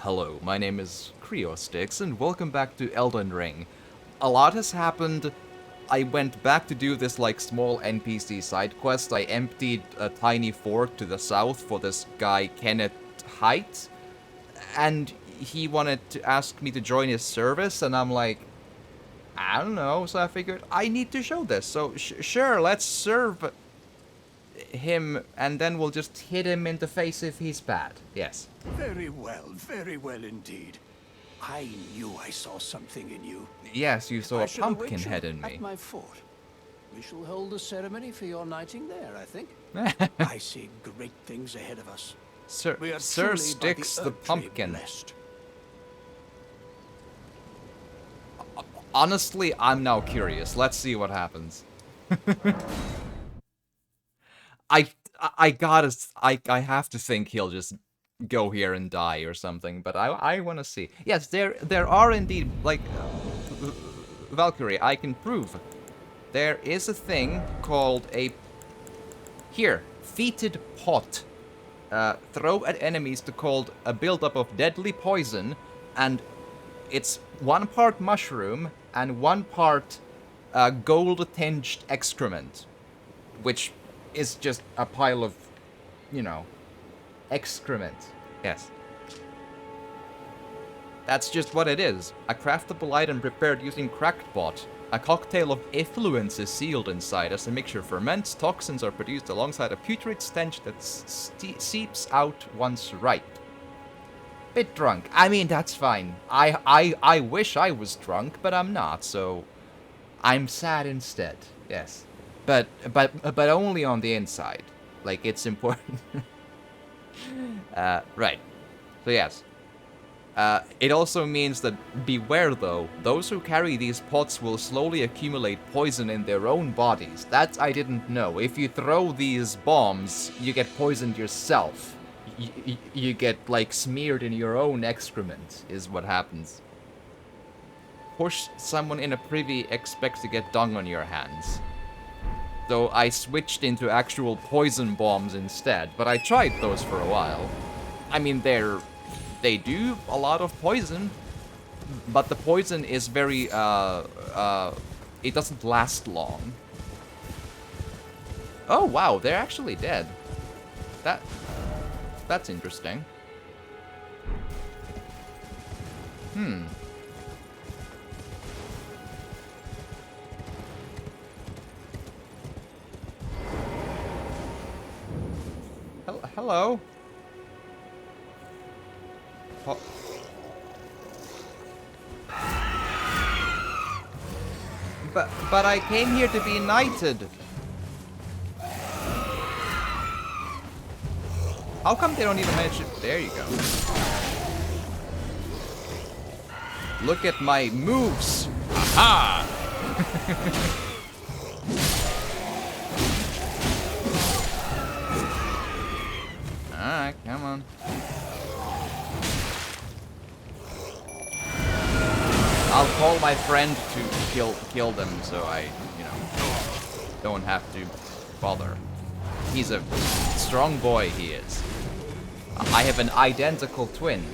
Hello, my name is Creostix, and welcome back to Elden Ring. A lot has happened. I went back to do this, small NPC side quest. I emptied a tiny fort to the south for this guy, Kenneth Height, and he wanted to ask me to join his service, and I'm like, I don't know, so I figured I need to show this. So, sure, let's serve him, and then we'll just hit him in the face if he's bad. Yes. Very well indeed. I knew I saw something in you. Yes, you saw I a shall await pumpkin you head in me. At my fort. We shall hold a ceremony for your knighting there, I think. I see great things ahead of us. Sir We are Sir truly by Styx the the Earth Tree Pumpkin. blessed. Honestly, I'm now curious. Let's see what happens. I have to think he'll just go here and die or something, but I want to see. Yes, there are indeed, Valkyrie, I can prove. There is a thing called here, Fetid Pot. Throw at enemies to cause a buildup of deadly poison, and it's 1 part mushroom and 1 part gold-tinged excrement, which is just a pile of, excrement. Yes. That's just what it is. A craftable item prepared using cracked pot. A cocktail of effluence is sealed inside. As the mixture ferments, toxins are produced alongside a putrid stench that seeps out once ripe. Bit drunk. I mean, that's fine. I wish I was drunk, but I'm not, so I'm sad instead. Yes. But only on the inside. Like, it's important. Right. So yes. It also means that beware though, those who carry these pots will slowly accumulate poison in their own bodies. That I didn't know. If you throw these bombs, you get poisoned yourself. You get, smeared in your own excrement, is what happens. Push someone in a privy, expect to get dung on your hands. So I switched into actual poison bombs instead, but I tried those for a while. I mean, they do a lot of poison, but the poison is very, it doesn't last long. Oh wow, they're actually dead. That's interesting. Hello? But I came here to be knighted. How come they don't even mention... There you go. Look at my moves. Aha! Alright, come on. I'll call my friend to kill them so I, don't have to bother. He's a strong boy, he is. I have an identical twin.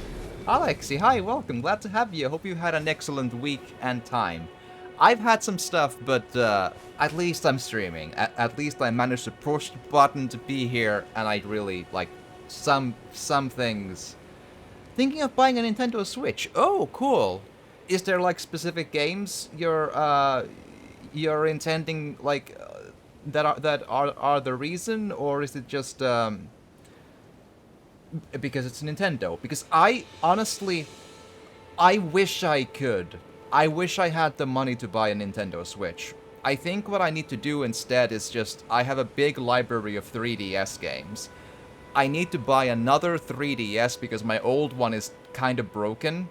Alexi, hi, welcome. Glad to have you. Hope you had an excellent week and time. I've had some stuff, but at least I'm streaming. At least I managed to push the button to be here, and I really like some things. Thinking of buying a Nintendo Switch. Oh, cool. Is there specific games you're intending that are the reason, or is it just because it's Nintendo? Because I honestly wish I could. I wish I had the money to buy a Nintendo Switch. I think what I need to do instead is just I have a big library of 3DS games. I need to buy another 3DS because my old one is kind of broken.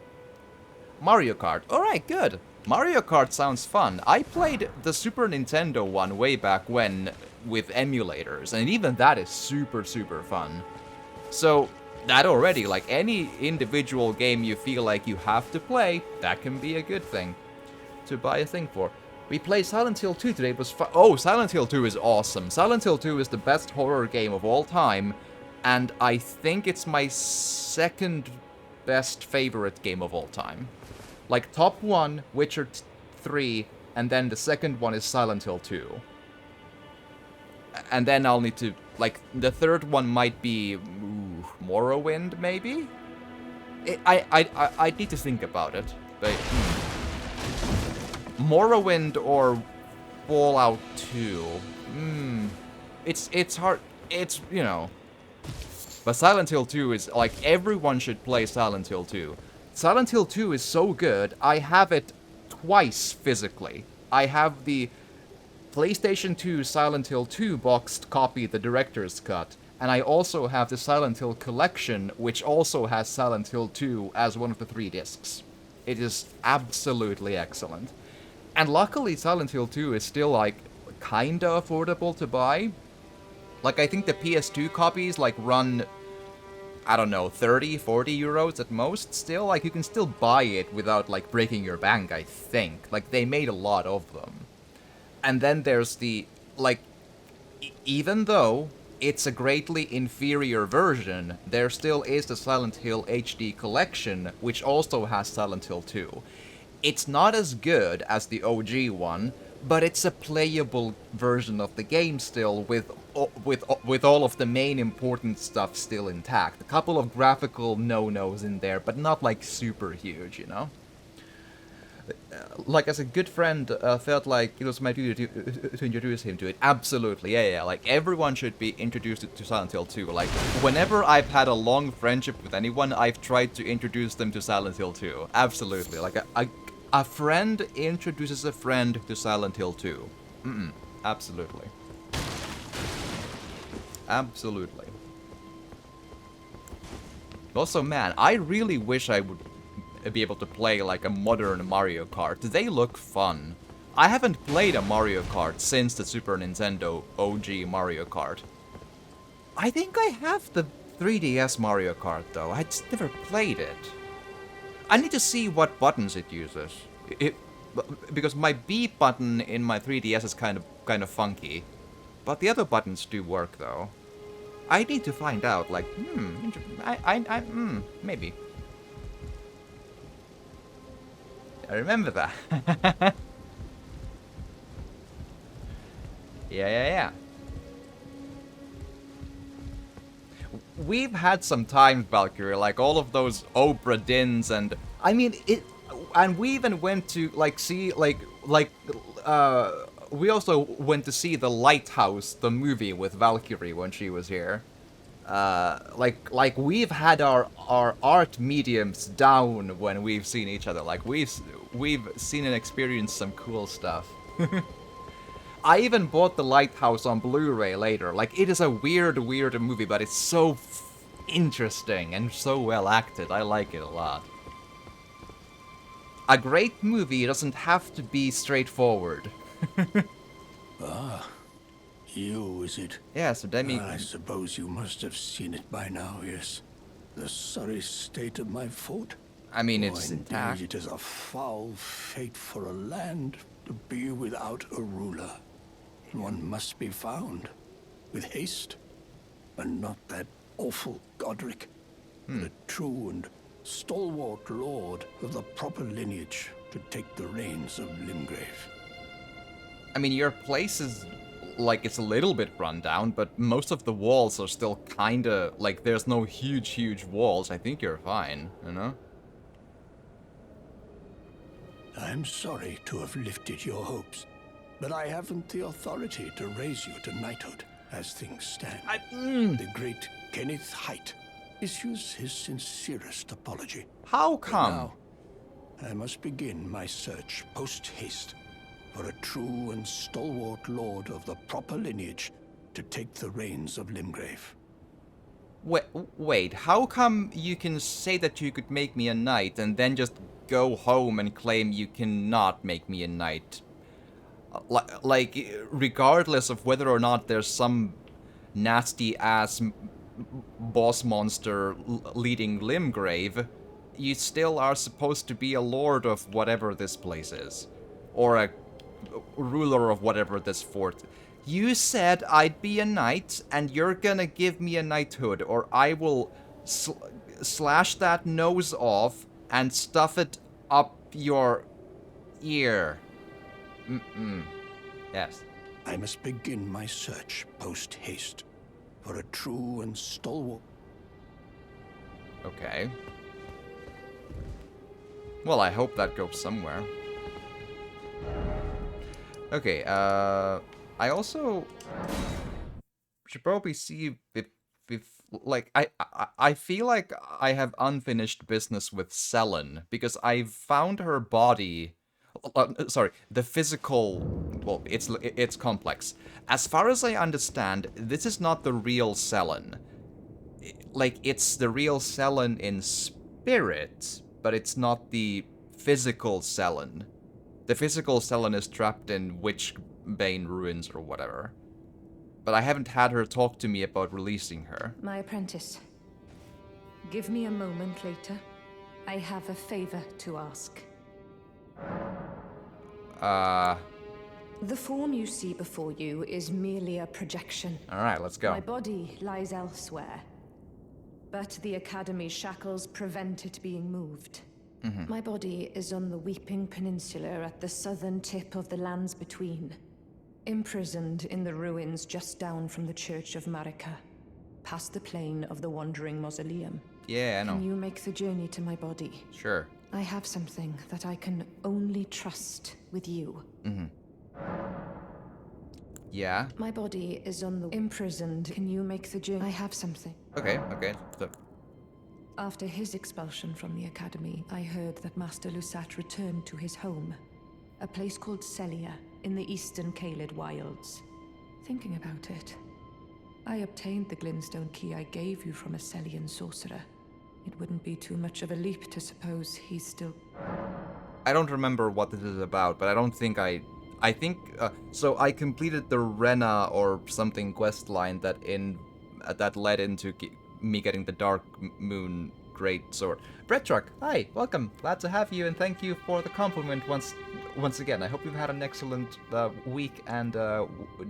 Mario Kart. Alright, good. Mario Kart sounds fun. I played the Super Nintendo one way back when with emulators, and even that is super, super fun. So, that already, any individual game you feel like you have to play, that can be a good thing to buy a thing for. We played Silent Hill 2 today. It was fun. Oh, Silent Hill 2 is awesome. Silent Hill 2 is the best horror game of all time, and I think it's my second best favorite game of all time. Like, top 1, Witcher 3, and then the second one is Silent Hill 2. And then I'll need to, like, the third one might be Morrowind, maybe? I need to think about it, but Morrowind or Fallout 2. It's hard. It's, you know. But Silent Hill 2 is, like, everyone should play Silent Hill 2. Silent Hill 2 is so good, I have it twice physically. I have the PlayStation 2 Silent Hill 2 boxed copy, the director's cut, and I also have the Silent Hill collection, which also has Silent Hill 2 as one of the 3 discs. It is absolutely excellent. And luckily Silent Hill 2 is still, like, kinda affordable to buy. Like, I think the PS2 copies, like, run, I don't know, 30, 40 euros at most still. Like, you can still buy it without, like, breaking your bank, I think. Like, they made a lot of them. And then there's the, like, even though it's a greatly inferior version, there still is the Silent Hill HD collection, which also has Silent Hill 2. It's not as good as the OG one, but it's a playable version of the game still, with all of the main important stuff still intact. A couple of graphical no-nos in there, but not like super huge, you know? Like, as a good friend, felt like it was my duty to introduce him to it. Absolutely, yeah. Like, everyone should be introduced to Silent Hill 2. Like, whenever I've had a long friendship with anyone, I've tried to introduce them to Silent Hill 2. Absolutely. Like, a friend introduces a friend to Silent Hill 2. Absolutely. Absolutely. Also, man, I really wish I would be able to play, like, a modern Mario Kart. They look fun. I haven't played a Mario Kart since the Super Nintendo OG Mario Kart. I think I have the 3DS Mario Kart, though. I just never played it. I need to see what buttons it uses. Because my B button in my 3DS is kind of funky. But the other buttons do work, though. I need to find out, like, maybe. I remember that. Yeah. We've had some times, Valkyrie, like all of those Oprah Dins, and I mean it. And we even went to like see we also went to see The Lighthouse, the movie with Valkyrie when she was here. Like we've had our art mediums down when we've seen each other. Like we've seen and experienced some cool stuff. I even bought The Lighthouse on Blu-ray later. Like, it is a weird movie, but it's so interesting and so well acted. I like it a lot. A great movie doesn't have to be straightforward. You, is it? Yes, Demi. I suppose you must have seen it by now, yes. The sorry state of my fort. I mean, it's intact. It is a foul fate for a land to be without a ruler. One must be found, with haste, and not that awful Godric, but a true and stalwart lord of the proper lineage to take the reins of Limgrave. I mean, your place is, like, it's a little bit run down, but most of the walls are still kinda, like, there's no huge walls. I think you're fine, you know? I'm sorry to have lifted your hopes, but I haven't the authority to raise you to knighthood as things stand. The great Kenneth Height issues his sincerest apology. How come? Now, I must begin my search post-haste for a true and stalwart lord of the proper lineage to take the reins of Limgrave. Wait, how come you can say that you could make me a knight and then just go home and claim you cannot make me a knight? Like, regardless of whether or not there's some nasty-ass boss monster leading Limgrave, you still are supposed to be a lord of whatever this place is. Or a ruler of whatever this fort. You said I'd be a knight, and you're gonna give me a knighthood, or I will slash that nose off and stuff it up your ear. Yes. I must begin my search post-haste for a true and stalwart... Okay. Well, I hope that goes somewhere. Okay, I also should probably see if like, I feel like I have unfinished business with Selen, because I found her body... sorry, the physical... Well, it's complex. As far as I understand, this is not the real Selen. Like, it's the real Selen in spirit, but it's not the physical Selen. The physical Selen is trapped in Witchbane ruins or whatever. But I haven't had her talk to me about releasing her. My apprentice, give me a moment later. I have a favor to ask. The form you see before you is merely a projection. Alright, let's go. My body lies elsewhere, but the Academy's shackles prevent it being moved. My body is on the Weeping Peninsula at the southern tip of the lands between, imprisoned in the ruins just down from the Church of Marika, past the plain of the Wandering Mausoleum. Yeah, I know. Can you make the journey to my body? Sure. I have something that I can only trust with you. Yeah. My body is on the imprisoned. Can you make the journey? I have something. Okay. So, After his expulsion from the Academy, I heard that Master Lusat returned to his home, a place called Celia in the eastern Caelid wilds. Thinking about it, I obtained the glintstone key I gave you from a Celian sorcerer. It wouldn't be too much of a leap to suppose he's still... I don't remember what this is about, but I don't think I think, so I completed the Rena or something quest line that led into me getting the Darkmoon Greatsword. Brettruck, hi, welcome. Glad to have you, and thank you for the compliment once again. I hope you've had an excellent week and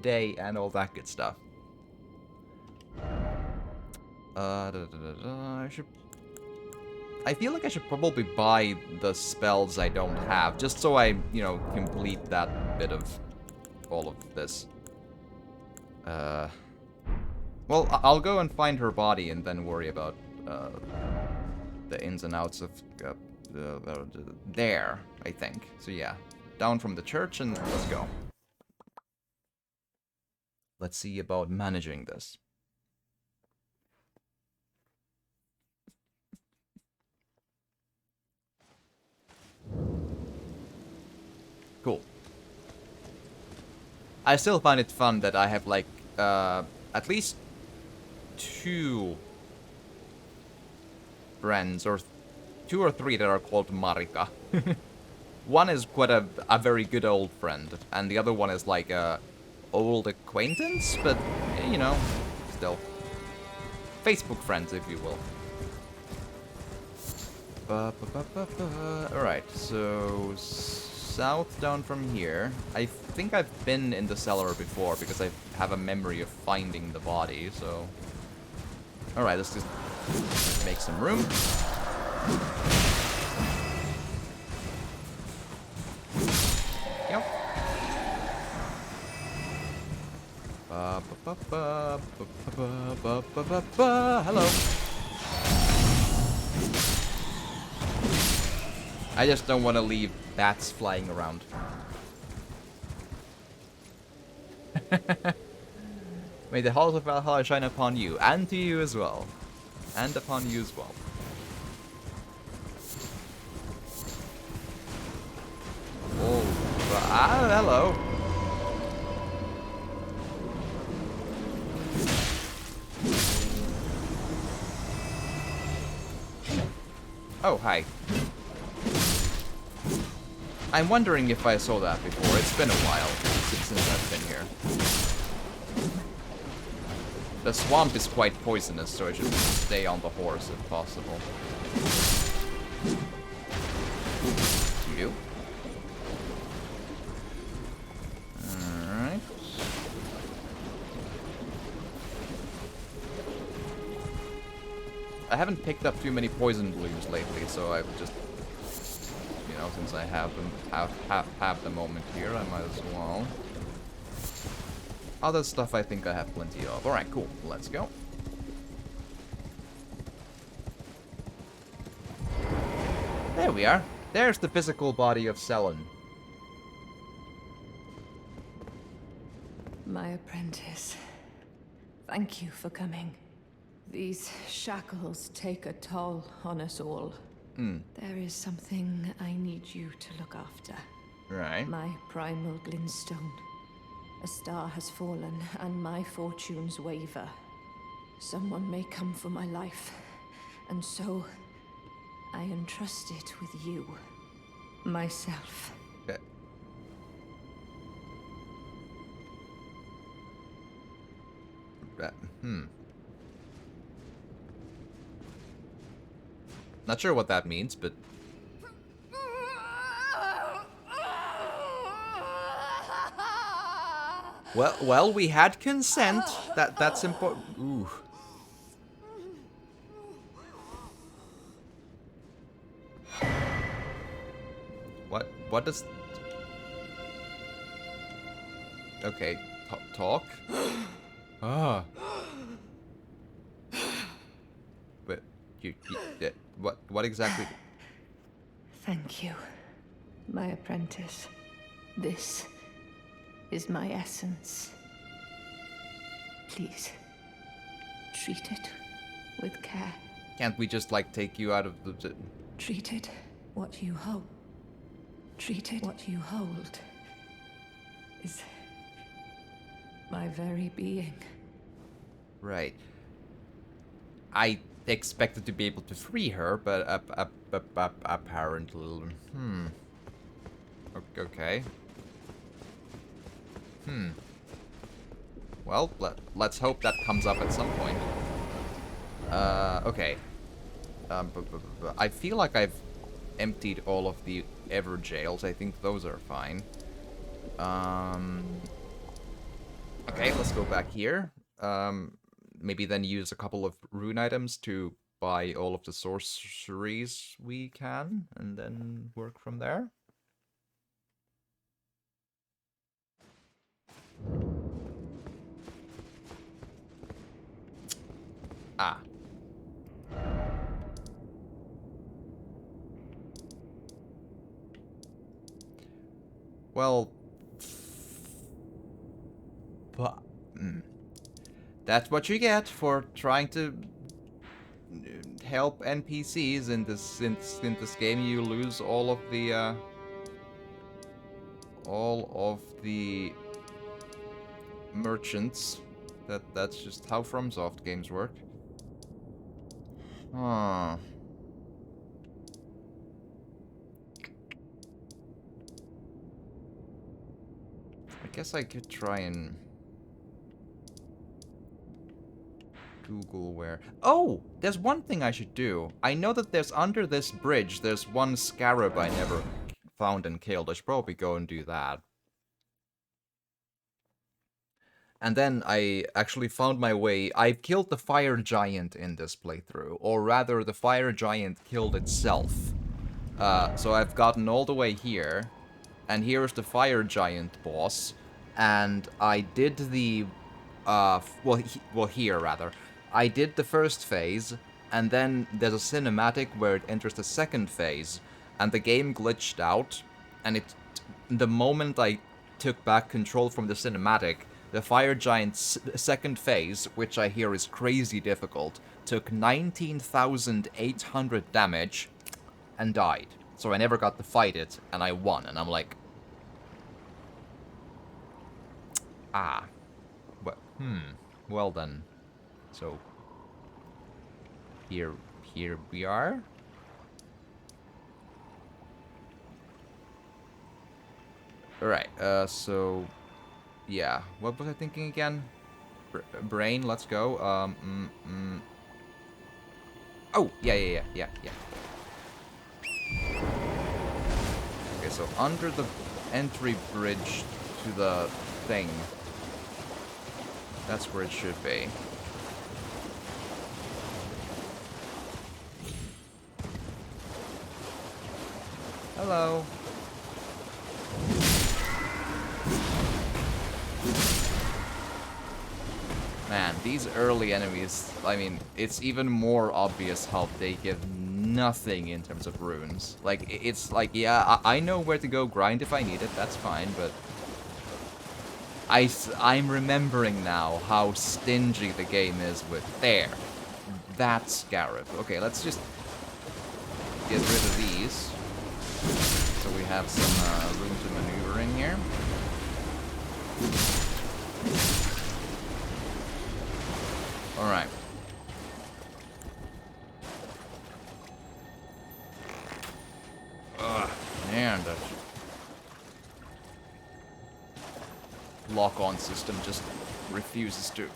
day and all that good stuff. I feel like I should probably buy the spells I don't have, just so I, complete that bit of all of this. Well, I'll go and find her body and then worry about the ins and outs of there, I think. So yeah, down from the church and let's go. Let's see about managing this. Cool. I still find it fun that I have, like, at least 2 friends, or 2 or 3 that are called Marika. One is quite a very good old friend, and the other one is like a old acquaintance, but, still. Facebook friends, if you will. Alright, so south down from here. I think I've been in the cellar before because I have a memory of finding the body, so... Alright, let's just make some room. Yep. Hello. I just don't want to leave bats flying around. May the halls of Valhalla shine upon you, and to you as well. And upon you as well. Oh, hello. Oh, hi. I'm wondering if I saw that before. It's been a while since I've been here. The swamp is quite poisonous, so I should stay on the horse if possible. You do? Alright. I haven't picked up too many poison blooms lately, so I've just, you know, since I have them, have the moment here, I might as well. Other stuff I think I have plenty of. Alright, cool. Let's go. There we are. There's the physical body of Selen. My apprentice. Thank you for coming. These shackles take a toll on us all. There is something I need you to look after. Right. My primal glintstone. A star has fallen, and my fortunes waver. Someone may come for my life, and so I entrust it with you. Myself. Okay. Not sure what that means, but... Well, we had consent. That's important. Ooh. What does... Okay, talk? Ah. But you what exactly? Thank you, my apprentice. This is my essence. Please, treat it with care. Can't we just, like, take you out of the... Treat it what you hold. Treat it what you hold. Is my very being. Right. I expected to be able to free her, but apparently... Okay. Well, let's hope that comes up at some point. Okay. I feel like I've emptied all of the ever jails. I think those are fine. Okay, let's go back here. Maybe then use a couple of rune items to buy all of the sorceries we can, and then work from there. Ah. Well... But... That's what you get for trying to help NPCs in this game. You lose all of the merchants. That's just how FromSoft games work. Huh. I guess I could try and Google where... Oh! There's one thing I should do. I know that there's under this bridge, there's one scarab I never found and killed. I should probably go and do that. And then I actually found my way... I've killed the fire giant in this playthrough. Or rather, the fire giant killed itself. So I've gotten all the way here. And here's the fire giant boss. And I did the... well, here, rather. I did the first phase, and then there's a cinematic where it enters the second phase, and the game glitched out, and the moment I took back control from the cinematic, the fire giant's second phase, which I hear is crazy difficult, took 19,800 damage, and died. So I never got to fight it, and I won, and I'm like... Ah. Well then. So here we are. Alright, so yeah, what was I thinking again? Brain, let's go. Oh, yeah. Okay, so under the entry bridge to the thing. That's where it should be. Hello. Man, these early enemies, I mean, it's even more obvious how they give nothing in terms of runes. Like, it's like, yeah, I know where to go grind if I need it, that's fine, but... I'm remembering now how stingy the game is with... There. That scarab. Okay, let's just get rid of these. So we have some room to maneuver in here. Alright. Ugh, man, that lock-on system just refuses to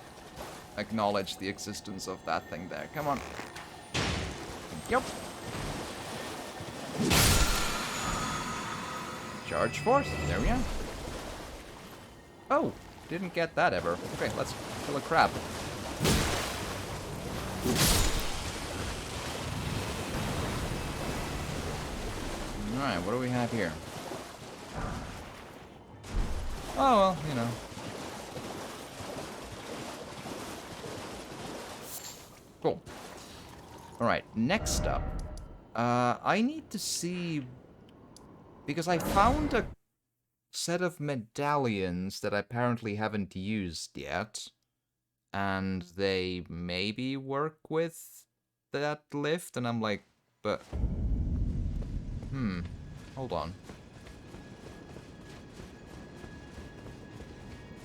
acknowledge the existence of that thing there. Come on. Yep. Charge force. There we are. Oh, didn't get that ever. Okay, let's kill a crab. Alright, what do we have here? Oh, well, you know. Cool. Alright, next up. I need to see... Because I found a set of medallions that I apparently haven't used yet. And they maybe work with that lift, and I'm like, but... hold on.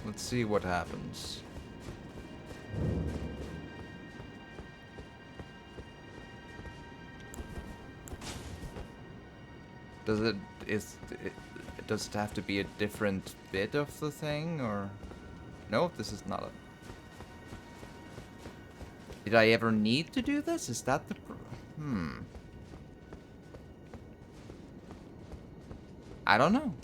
Let's see what happens. Does it have to be a different bit of the thing, or... No, this is not a... Did I ever need to do this? Is that the... I don't know.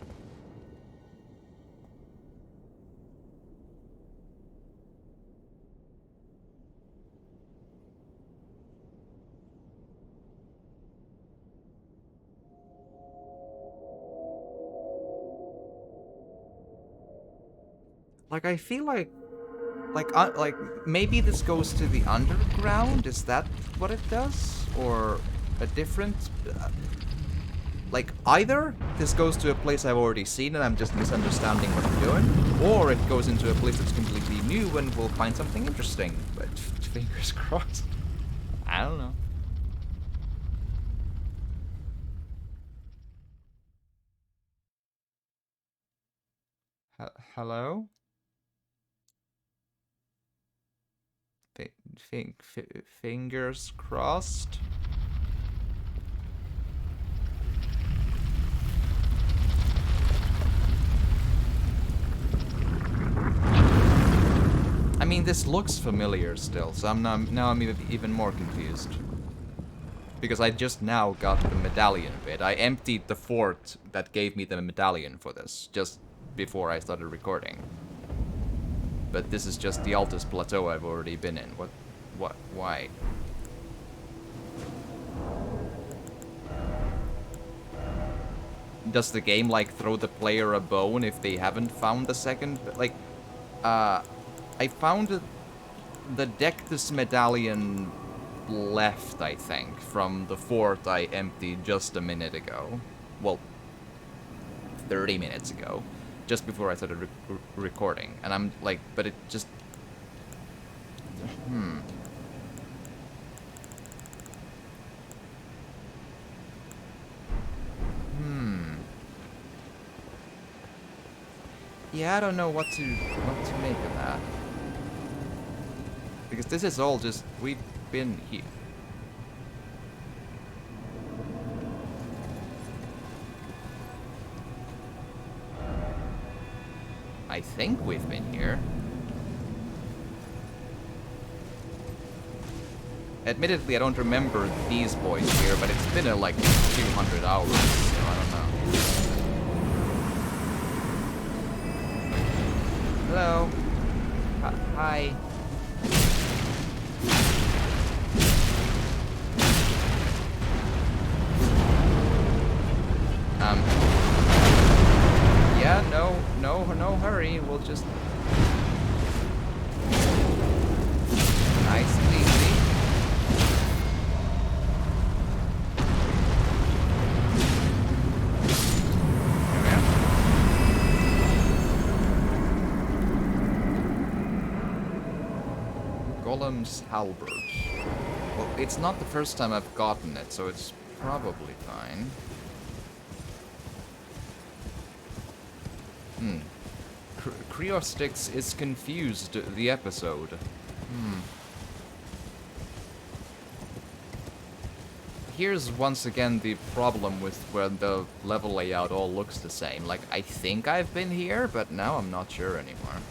Like, I feel like maybe this goes to the underground? Is that what it does? Or a different... like, either this goes to a place I've already seen and I'm just misunderstanding what I'm doing, or it goes into a place that's completely new and we'll find something interesting. But fingers crossed. I don't know. Hello? Fingers crossed. I mean, this looks familiar still, so now I'm even more confused. Because I just now got the medallion bit. I emptied the fort that gave me the medallion for this, just before I started recording. But this is just the Altus Plateau I've already been in. Why? Does the game, like, throw the player a bone if they haven't found the second? Like, I found the Dectus medallion left, I think, from the fort I emptied just a minute ago. Well, 30 minutes ago. Just before I started recording. And I'm like, but it just... Yeah, I don't know what to make of that. Because this is all just... We've been here. I think we've been here. Admittedly, I don't remember these boys here, but it's been like 200 hours, so I don't know. Hello. Hi. me, we'll just... Nice and easy. There we are. Golem's Halberd. Well, it's not the first time I've gotten it, so it's probably fine. Creostix is confused, the episode. Here's once again the problem with when the level layout all looks the same. Like, I think I've been here, but now I'm not sure anymore.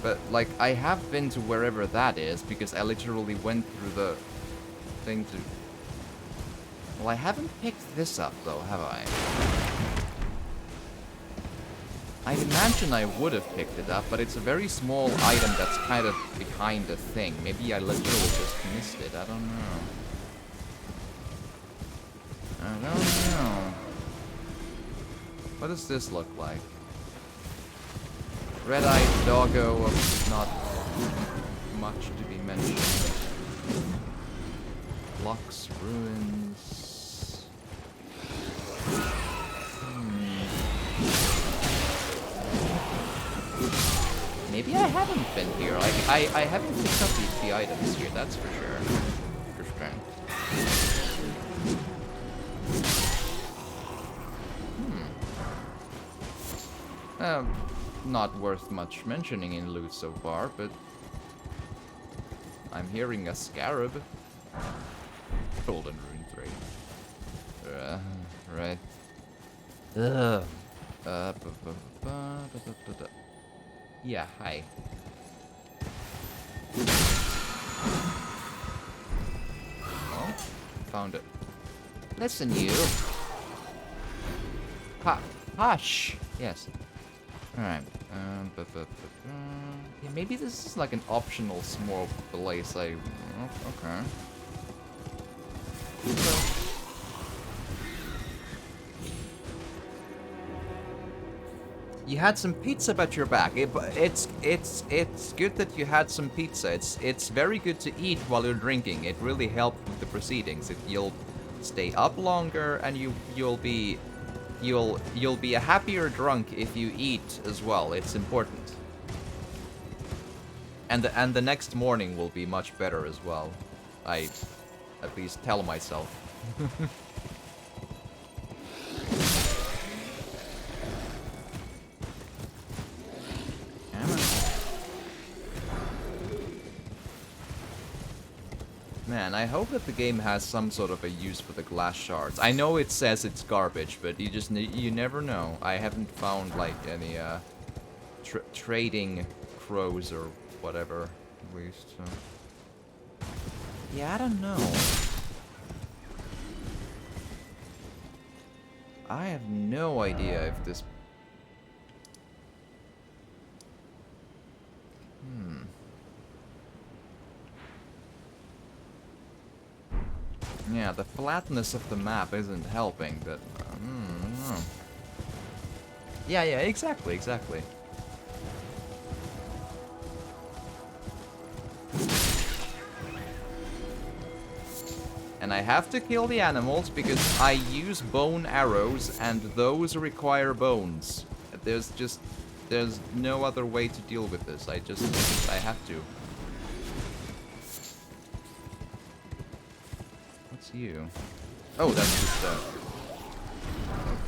But, like, I have been to wherever that is, because I literally went through the thing to... Well, I haven't picked this up, though, have I? I imagine I would have picked it up, but it's a very small item that's kind of behind the thing. Maybe I literally just missed it, I don't know. I don't know. What does this look like? Red-eyed doggo of not much to be mentioned. Blocks, ruins. Maybe I haven't been here. Like, I haven't picked up the items here, that's for sure. Interesting. Not worth much mentioning in loot so far, but I'm hearing a scarab. Golden Rune 3. Right. Yeah, hi. Oh, found it. Listen, you. Hush. Yes. Alright. Yeah, maybe this is like an optional small place. Okay. So, you had some pizza at your back. It's good that you had some pizza. It's very good to eat while you're drinking. It really helped with the proceedings. You'll stay up longer, and you'll be a happier drunk if you eat as well. It's important. And the next morning will be much better as well. I at least tell myself. Man, I hope that the game has some sort of a use for the glass shards. I know it says it's garbage, but you never know. I haven't found like any trading crows or whatever, at least. So. Yeah, I don't know. I have no idea if this. Yeah, the flatness of the map isn't helping, but I don't know. Yeah, exactly. And I have to kill the animals because I use bone arrows and those require bones. There's no other way to deal with this. I have to. You. Oh, that's just oh,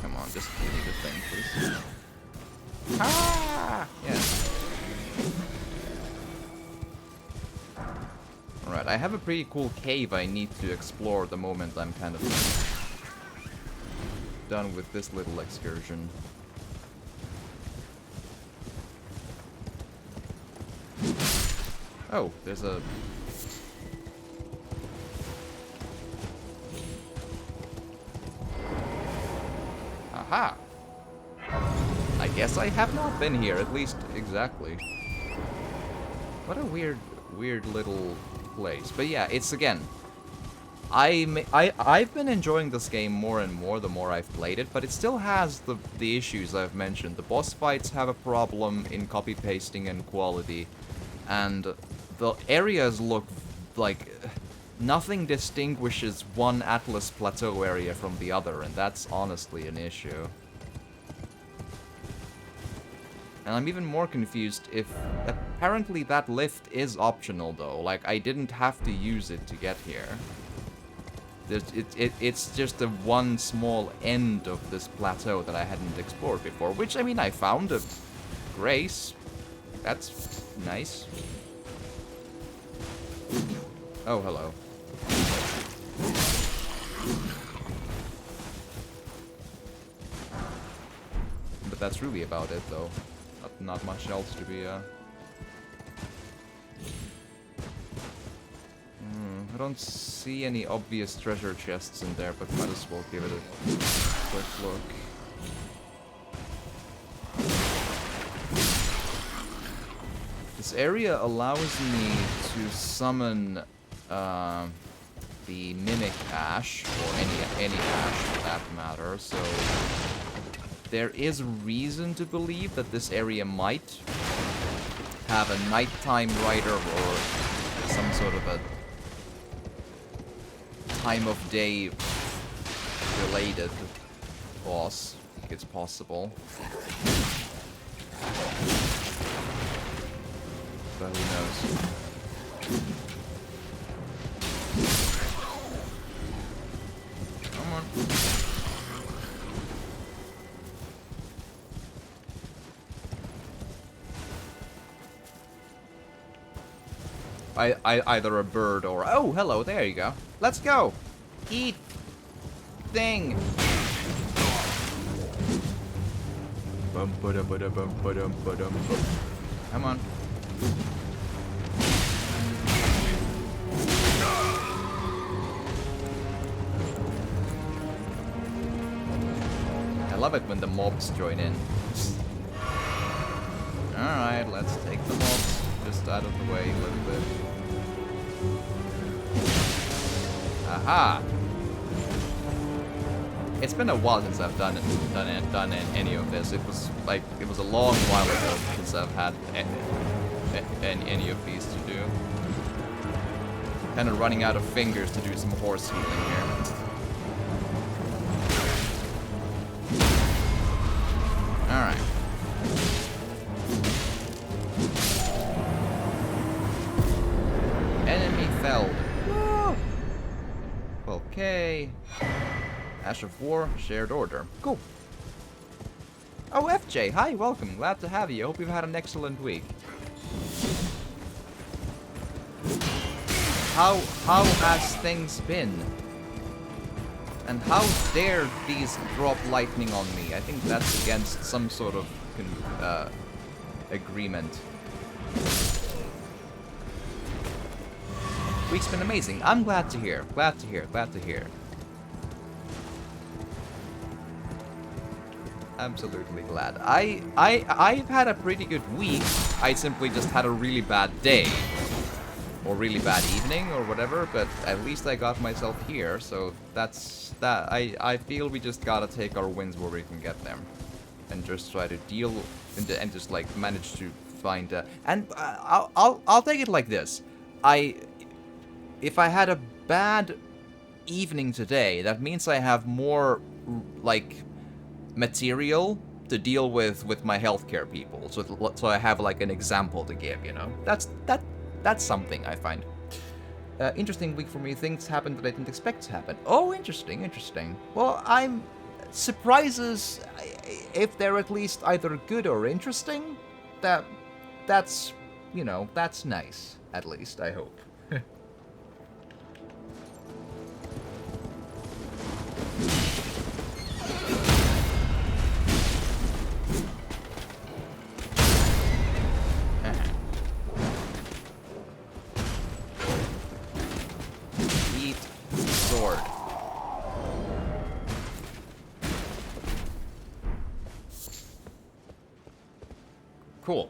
come on, just give me the thing, please. Ah! Yes. Alright, I have a pretty cool cave I need to explore the moment I'm kind of done with this little excursion. Oh, there's a... Aha! I guess I have not been here, at least exactly. What a weird weird little place. But yeah, it's again, I've been enjoying this game more and more the more I've played it, but it still has the issues I've mentioned. The boss fights have a problem in copy pasting and quality, and the areas look like nothing distinguishes one Atlas Plateau area from the other, and that's honestly an issue. And I'm even more confused if apparently that lift is optional though. Like, I didn't have to use it to get here. It's just the one small end of this plateau that I hadn't explored before, which, I mean, I found a grace. That's nice. Oh, hello. But that's really about it, though. Not much else to be, I don't see any obvious treasure chests in there, but might as well give it a quick look. This area allows me to summon the Mimic Ash, or any Ash for that matter, so there is reason to believe that this area might have a nighttime rider or some sort of a time of day related boss. I think it's possible. But who knows? Come on. Either a bird or... Oh, hello, there you go. Let's go! Eat! Thing! Come on. I love it when the mobs join in. Alright, let's take the mobs just out of the way a little bit. Aha! It's been a while since I've done any of this. It was a long while ago since I've had any of these to do. Kind of running out of fingers to do some horse healing here. Alright. Enemy felled. Woo! Okay. Ash of War, shared order. Cool. Oh, FJ, hi, welcome. Glad to have you. Hope you've had an excellent week. How has things been? And how dare these drop lightning on me? I think that's against some sort of agreement. Week's been amazing. I'm glad to hear. Glad to hear. Glad to hear. Absolutely glad. I've had a pretty good week. I simply just had a really bad day. Or really bad evening, or whatever, but at least I got myself here, so that's that. I feel we just gotta take our wins where we can get them. And just try to deal, and just like manage to find I'll take it like this. If I had a bad evening today, that means I have more, like, material to deal with my healthcare people. So I have like an example to give, you know. That's something I find. Interesting week for me. Things happened that I didn't expect to happen. Oh, interesting. Well, surprises, if they're at least either good or interesting, that's, you know, that's nice. At least, I hope. Sword. Cool.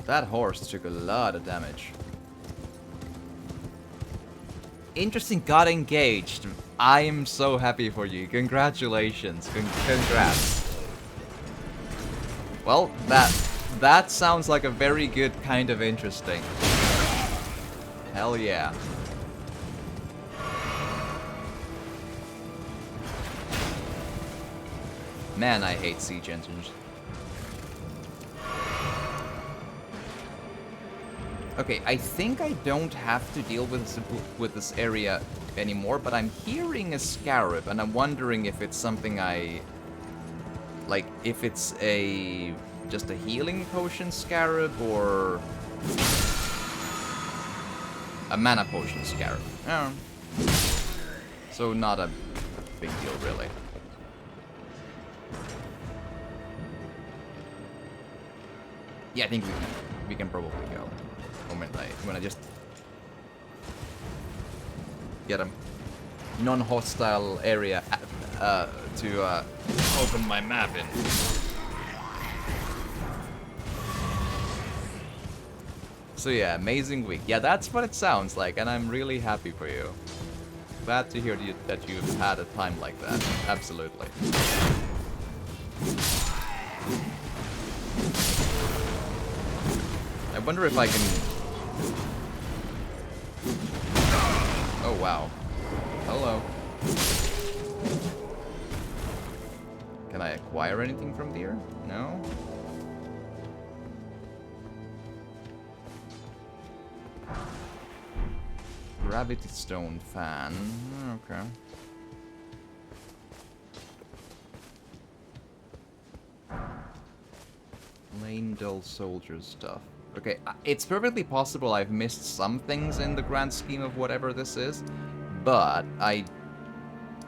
That horse took a lot of damage. Interesting, got engaged. I am so happy for you. Congratulations. Congrats. Well, that sounds like a very good kind of interesting. Hell yeah. Man, I hate siege engines. Okay, I think I don't have to deal with this area anymore, but I'm hearing a scarab, and I'm wondering if it's something I... Like, if it's just a healing potion scarab, or... a mana potion scarab. Oh. So not a big deal, really. Yeah, I think we can probably go. When I just get a non-hostile area to open my map in. So yeah, amazing week. Yeah, that's what it sounds like, and I'm really happy for you. Glad to hear that you've had a time like that. Absolutely. I wonder if I can... Oh, wow. Hello. Can I acquire anything from here? No? Gravity Stone Fan. Okay. Lane Dull Soldier stuff. Okay, it's perfectly possible I've missed some things in the grand scheme of whatever this is, but I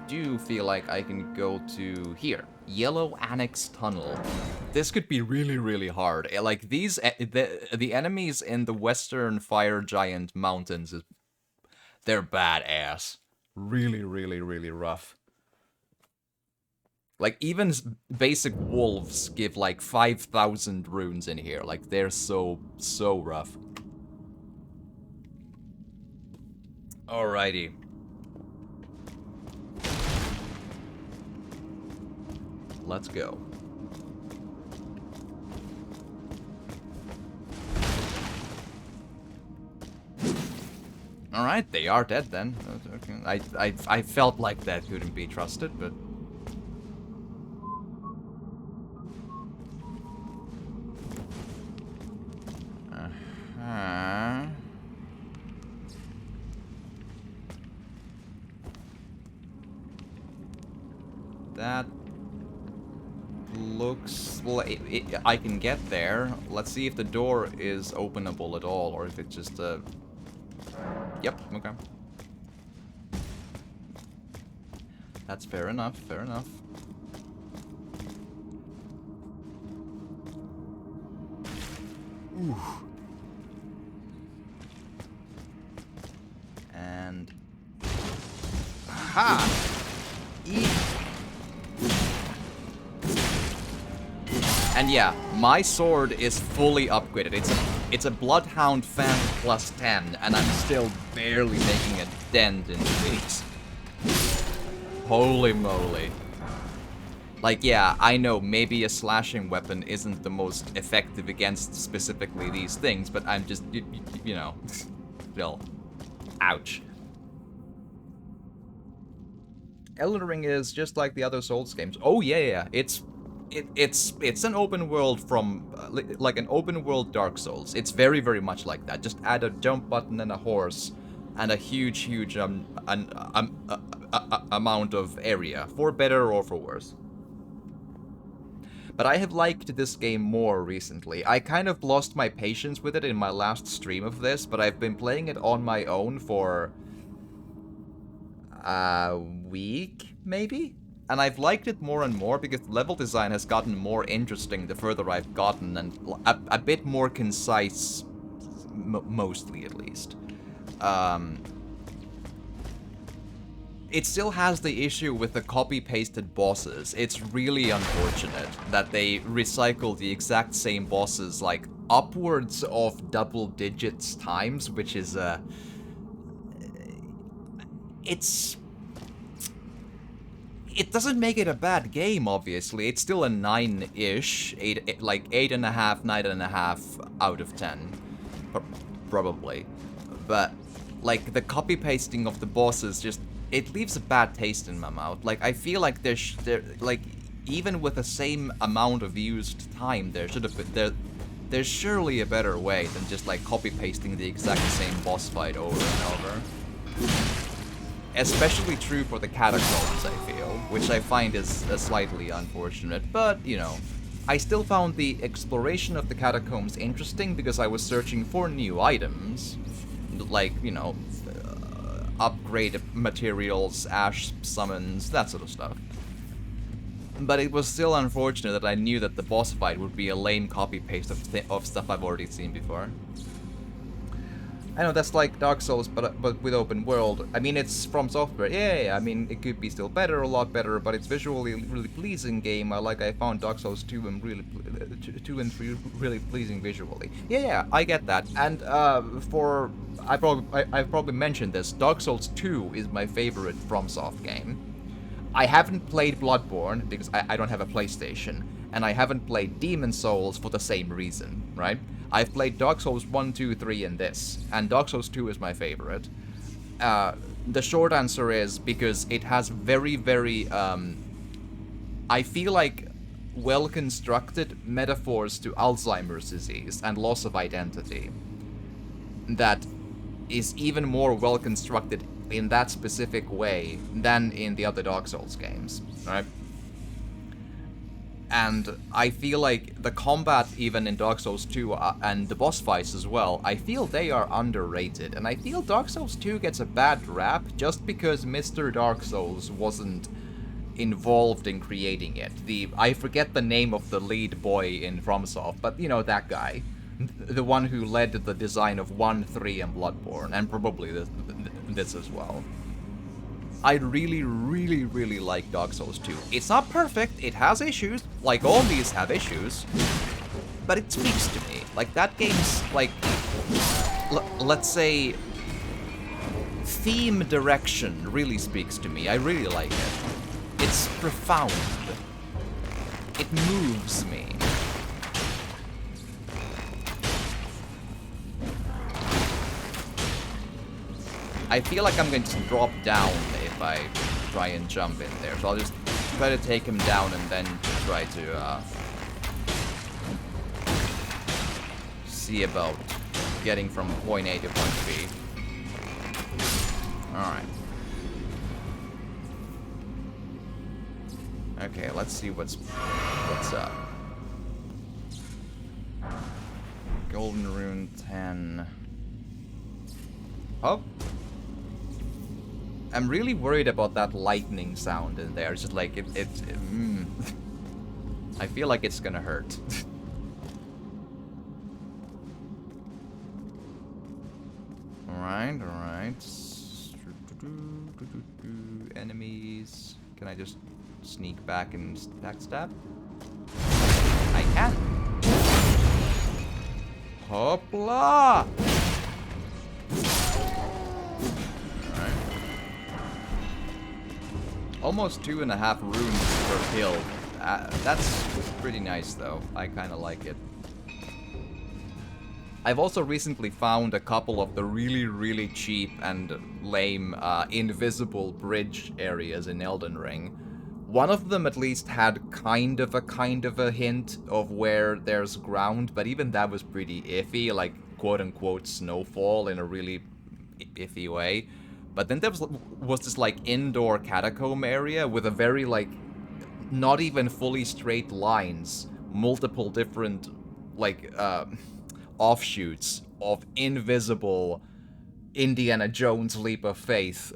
do feel like I can go to here. Yellow Annex Tunnel. This could be really, really hard. Like, the enemies in the Western Fire Giant Mountains, they're badass. Really, really, really rough. Like, even basic wolves give, like, 5,000 runes in here. Like, they're so rough. Alrighty. Let's go. Alright, they are dead then. Okay. I felt like that couldn't be trusted, but... That looks... Well, I can get there. Let's see if the door is openable at all, or if it's just a... Yep, okay. That's fair enough, fair enough. Ooh. And... Ha! And yeah, my sword is fully upgraded. It's a Bloodhound Fan plus 10, and I'm still barely making a dent in these. Holy moly. Like, yeah, I know maybe a slashing weapon isn't the most effective against specifically these things, but I'm just, you know, still. Ouch. Elden Ring is just like the other Souls games. Oh yeah, it's an open world from like an open world Dark Souls. It's very, very much like that. Just add a jump button and a horse and a huge amount of area, for better or for worse. But I have liked this game more recently. I kind of lost my patience with it in my last stream of this, but I've been playing it on my own for a week, maybe? And I've liked it more and more because level design has gotten more interesting the further I've gotten, and a bit more concise, mostly at least. It still has the issue with the copy-pasted bosses. It's really unfortunate that they recycle the exact same bosses like upwards of double digits times, which is it doesn't make it a bad game, obviously. It's still a 9-ish, 8.5, 9.5 out of 10, probably. But like the copy pasting of the bosses it leaves a bad taste in my mouth. Like I feel like like even with the same amount of used time, there should have been there's surely a better way than just like copy pasting the exact same boss fight over and over. Especially true for the catacombs, I feel, which I find is slightly unfortunate, but, you know, I still found the exploration of the catacombs interesting because I was searching for new items, like, you know, upgrade materials, ash summons, that sort of stuff. But it was still unfortunate that I knew that the boss fight would be a lame copy-paste of stuff I've already seen before. I know that's like Dark Souls, but with open world. I mean, it's from software. Yeah, I mean, it could be still better, a lot better, but it's visually really pleasing game. I found Dark Souls 2 and 3 really pleasing visually. Yeah, I get that. And I've probably mentioned this. Dark Souls 2 is my favorite FromSoft game. I haven't played Bloodborne because I don't have a PlayStation, and I haven't played Demon Souls for the same reason, right? I've played Dark Souls 1, 2, 3, and this, and Dark Souls 2 is my favorite. The short answer is because it has very, very, I feel like well-constructed metaphors to Alzheimer's disease and loss of identity that is even more well-constructed in that specific way than in the other Dark Souls games, right? And I feel like the combat even in Dark Souls 2 and the boss fights as well, I feel they are underrated. And I feel Dark Souls 2 gets a bad rap just because Mr. Dark Souls wasn't involved in creating it. I forget the name of the lead boy in FromSoft, but you know, that guy. The one who led the design of 1, 3, and Bloodborne, and probably this as well. I really, really, really like Dark Souls 2. It's not perfect, it has issues, like all these have issues, but it speaks to me. Like, that game's, like, let's say, theme direction really speaks to me. I really like it. It's profound. It moves me. I feel like I'm going to drop down if I try and jump in there. So I'll just try to take him down and then try to see about getting from point A to point B. Alright. Okay, let's see what's up. Golden Rune 10. Oh! I'm really worried about that lightning sound in there. It's just like, I feel like it's gonna hurt. Alright. Enemies. Can I just sneak back and backstab? I can. Hopla! Almost 2.5 runes per kill. That's pretty nice, though. I kind of like it. I've also recently found a couple of the really, really cheap and lame invisible bridge areas in Elden Ring. One of them at least had kind of a hint of where there's ground, but even that was pretty iffy, like quote-unquote snowfall in a really iffy way. But then there was this, like, indoor catacomb area with a very, like, not even fully straight lines. Multiple different, like, offshoots of invisible Indiana Jones leap of faith,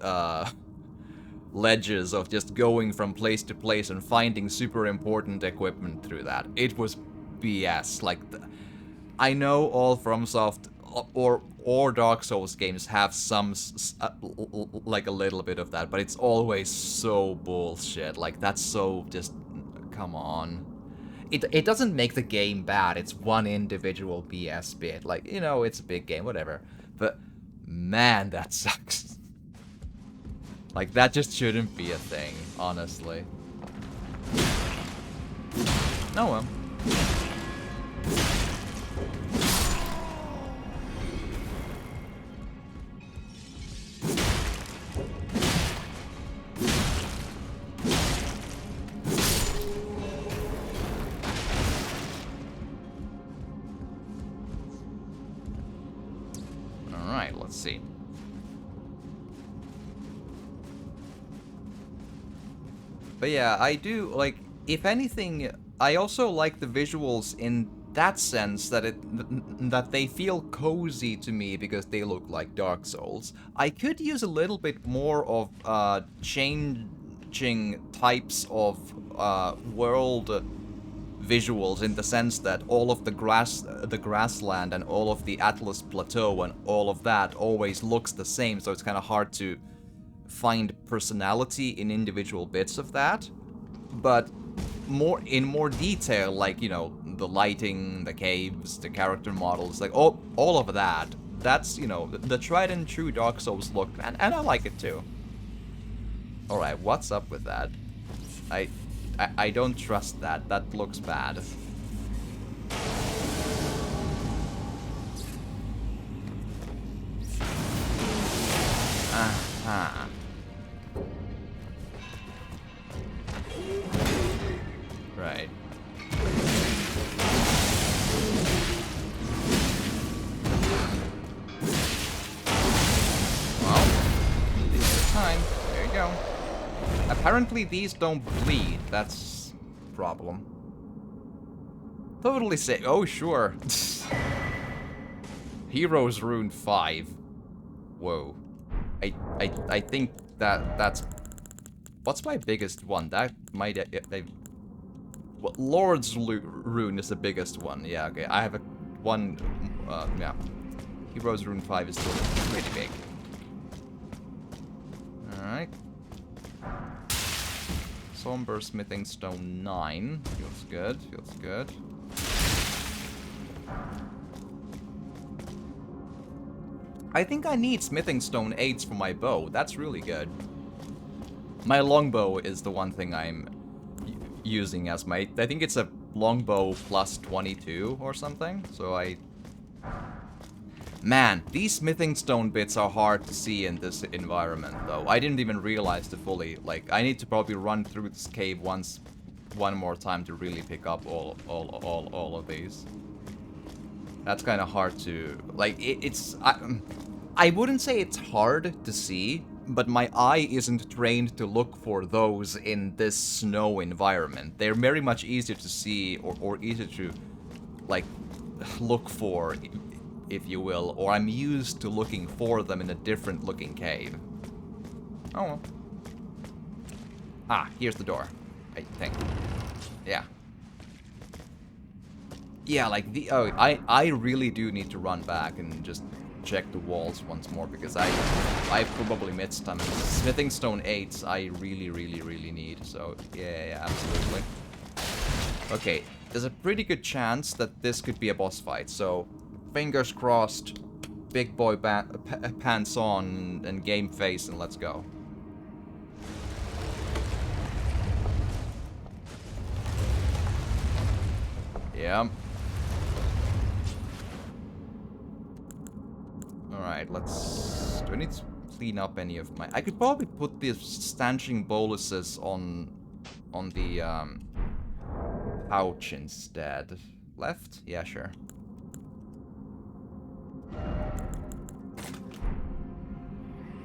ledges of just going from place to place and finding super important equipment through that. It was BS. Like, I know all FromSoft or Dark Souls games have some, like, a little bit of that, but it's always so bullshit. Like, that's so just, come on. it doesn't make the game bad. It's one individual BS bit. Like, you know, it's a big game, whatever. But man, that sucks. Like, that just shouldn't be a thing, honestly. Oh well. Alright, let's see. But yeah, I do, like, if anything, I also like the visuals in that sense that that they feel cozy to me because they look like Dark Souls. I could use a little bit more of changing types of world visuals, in the sense that all of the grassland and all of the Atlas Plateau and all of that always looks the same, so it's kind of hard to find personality in individual bits of that. But in more detail, like, you know, the lighting, the caves, the character models, like all of that, that's, you know, the tried and true Dark Souls look, and I like it too. Alright, what's up with that? I don't trust that. That looks bad. Aha. Right. Well, this is time. There you go. Apparently these don't bleed. That's a problem. Totally safe. Oh, sure. Heroes Rune 5. Whoa. I think that's... What's my biggest one? That might... well, Lord's Rune is the biggest one. Yeah, okay. I have one... yeah. Heroes Rune 5 is still pretty big. Alright. Somber Smithing Stone 9. Feels good, feels good. I think I need Smithing Stone 8s for my bow. That's really good. My longbow is the one thing I'm using as my... I think it's a longbow plus 22 or something. So Man, these smithing stone bits are hard to see in this environment, though. I didn't even realize to fully... Like, I need to probably run through this cave one more time to really pick up all of these. That's kind of hard to... Like, I wouldn't say it's hard to see, but my eye isn't trained to look for those in this snow environment. They're very much easier to see, or easier to, like, look for, if you will, or I'm used to looking for them in a different looking cave. Oh well. Ah, here's the door, I think. Yeah. Yeah, like I really do need to run back and just check the walls once more, because I probably missed them. Smithing Stone 8s I really need, so yeah, absolutely. Okay, there's a pretty good chance that this could be a boss fight, so fingers crossed, big boy pants on and game face, and let's go. Yeah. Alright, let's... Do I need to clean up any of my... I could probably put these stanching boluses on the pouch instead. Left? Yeah, sure.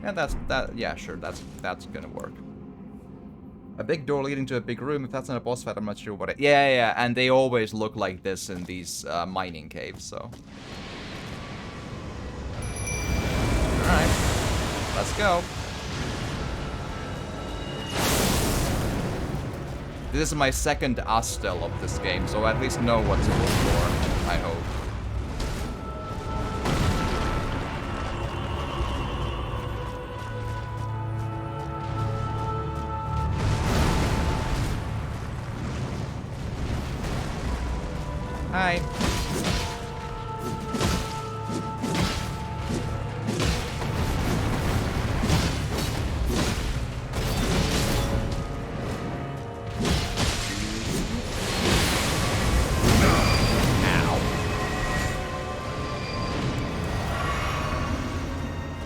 Yeah, yeah, sure, that's gonna work. A big door leading to a big room. If that's not a boss fight, I'm not sure what it... Yeah, and they always look like this in these mining caves, so... Alright, let's go. This is my second Astel of this game, so I at least know what to look for, I hope. Bye.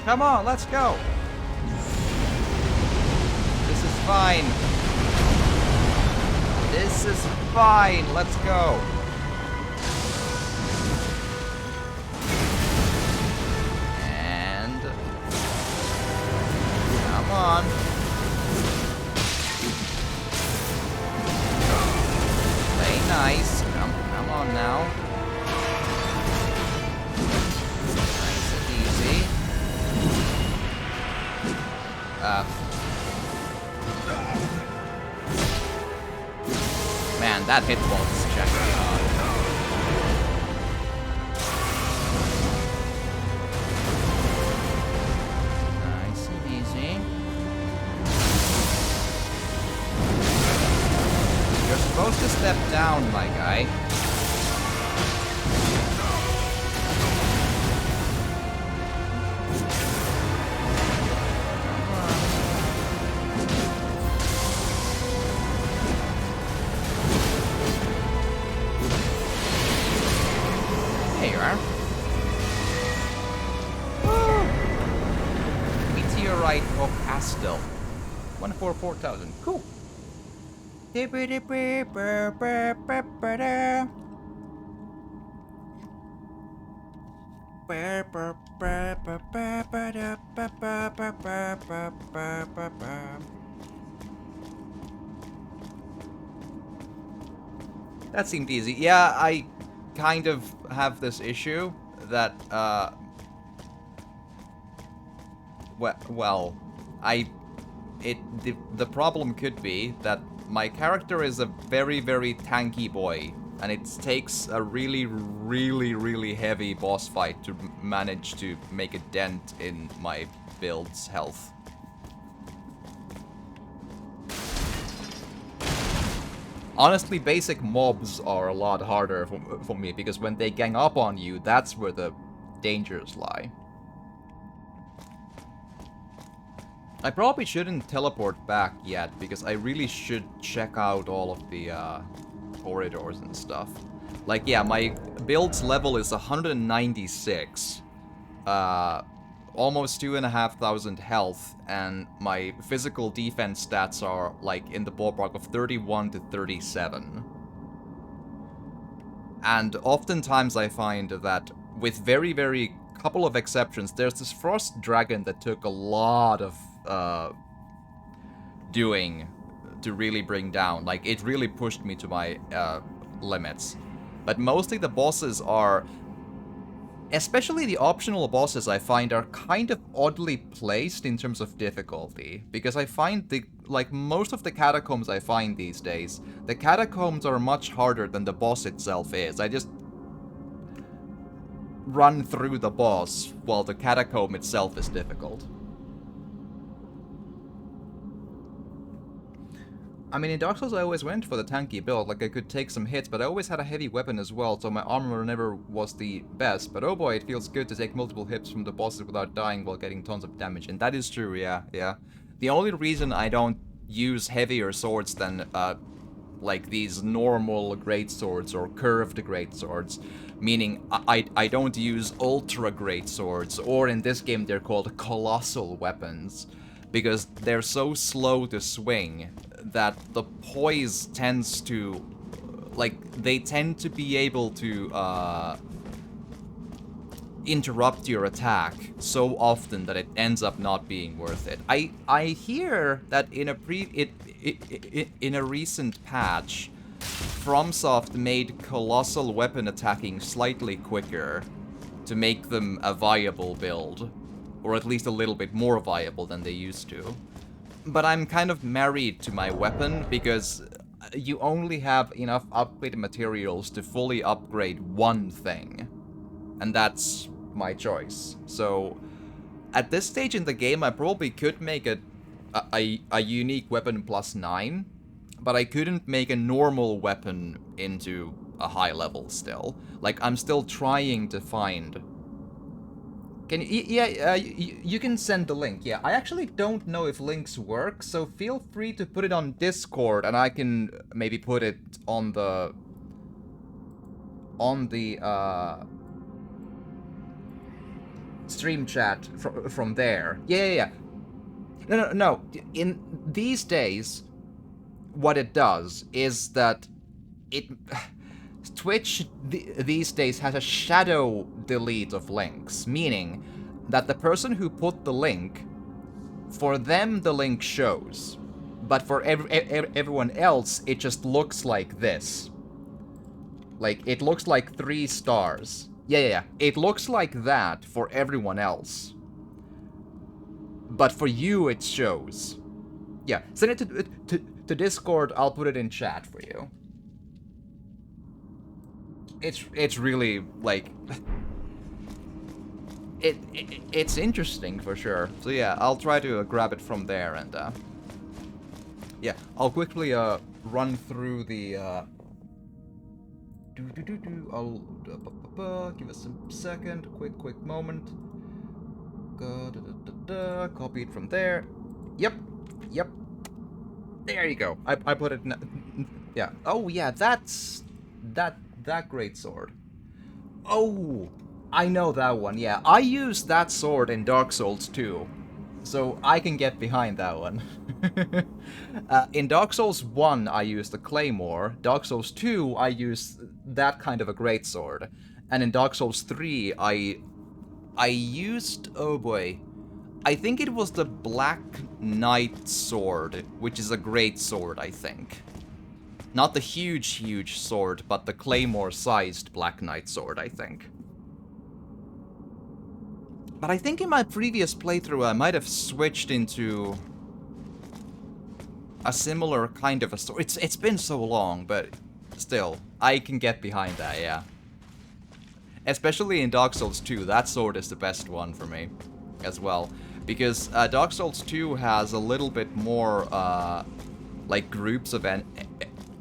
Come on, let's go. This is fine. This is fine. Let's go. And come on. Play nice. Come on now. Nice and easy. Man, that hitbox checked me hard. Nice and easy. You're supposed to step down, my guy. Meteorite of Astel. 144,000. Cool. That seemed easy. Yeah, I kind of have this issue that, well, the problem could be that my character is a very, very tanky boy, and it takes a really, really, really heavy boss fight to manage to make a dent in my build's health. Honestly, basic mobs are a lot harder for me, because when they gang up on you, that's where the dangers lie. I probably shouldn't teleport back yet, because I really should check out all of the corridors and stuff. Like, yeah, my build's level is 196. Almost 2,500 health, and my physical defense stats are, like, in the ballpark of 31 to 37. And oftentimes I find that, with very, very couple of exceptions, there's this frost dragon that took a lot of doing to really bring down. Like, it really pushed me to my limits. But mostly the bosses are, especially the optional bosses, I find are kind of oddly placed in terms of difficulty. Because I find like most of the catacombs I find these days, the catacombs are much harder than the boss itself is. I just run through the boss while the catacomb itself is difficult. I mean, in Dark Souls I always went for the tanky build, like I could take some hits, but I always had a heavy weapon as well, so my armor never was the best. But oh boy, it feels good to take multiple hits from the bosses without dying while getting tons of damage, and that is true, yeah. The only reason I don't use heavier swords than, like these normal greatswords or curved greatswords, meaning I don't use ultra greatswords, or in this game they're called colossal weapons, because they're so slow to swing that the poise tends to, like, they tend to be able to interrupt your attack so often that it ends up not being worth it. I hear that in a recent patch, FromSoft made colossal weapon attacking slightly quicker to make them a viable build, or at least a little bit more viable than they used to. But I'm kind of married to my weapon, because you only have enough upgrade materials to fully upgrade one thing. And that's my choice. So, at this stage in the game, I probably could make a unique weapon +9, but I couldn't make a normal weapon into a high level still. Like, I'm still trying to find... Can you... Yeah, you can send the link. Yeah, I actually don't know if links work, so feel free to put it on Discord, and I can maybe put it on the... stream chat from there. Yeah. No. In these days, what it does is that it... Twitch these days has a shadow delete of links, meaning that the person who put the link, for them the link shows, but for everyone else it just looks like this. Like, it looks like 3 stars. Yeah. It looks like that for everyone else. But for you, it shows. Yeah, send it to Discord. I'll put it in chat for you. It's really, like... It's interesting, for sure. So yeah, I'll try to grab it from there, and... yeah, I'll quickly run through the... I'll give us a second, quick moment. Copy it from there. Yep. There you go. I put it. Yeah. Oh yeah, that's that greatsword. Oh, I know that one. Yeah, I used that sword in Dark Souls 2, so I can get behind that one. In Dark Souls 1, I used the Claymore. Dark Souls 2, I used that kind of a greatsword. And in Dark Souls 3, I used... oh boy. I think it was the Black Knight sword, which is a great sword, I think. Not the huge sword, but the Claymore-sized Black Knight sword, I think. But I think in my previous playthrough, I might have switched into a similar kind of a sword. It's been so long, but still, I can get behind that, yeah. Especially in Dark Souls 2, that sword is the best one for me, as well. Because Dark Souls 2 has a little bit more, like, groups of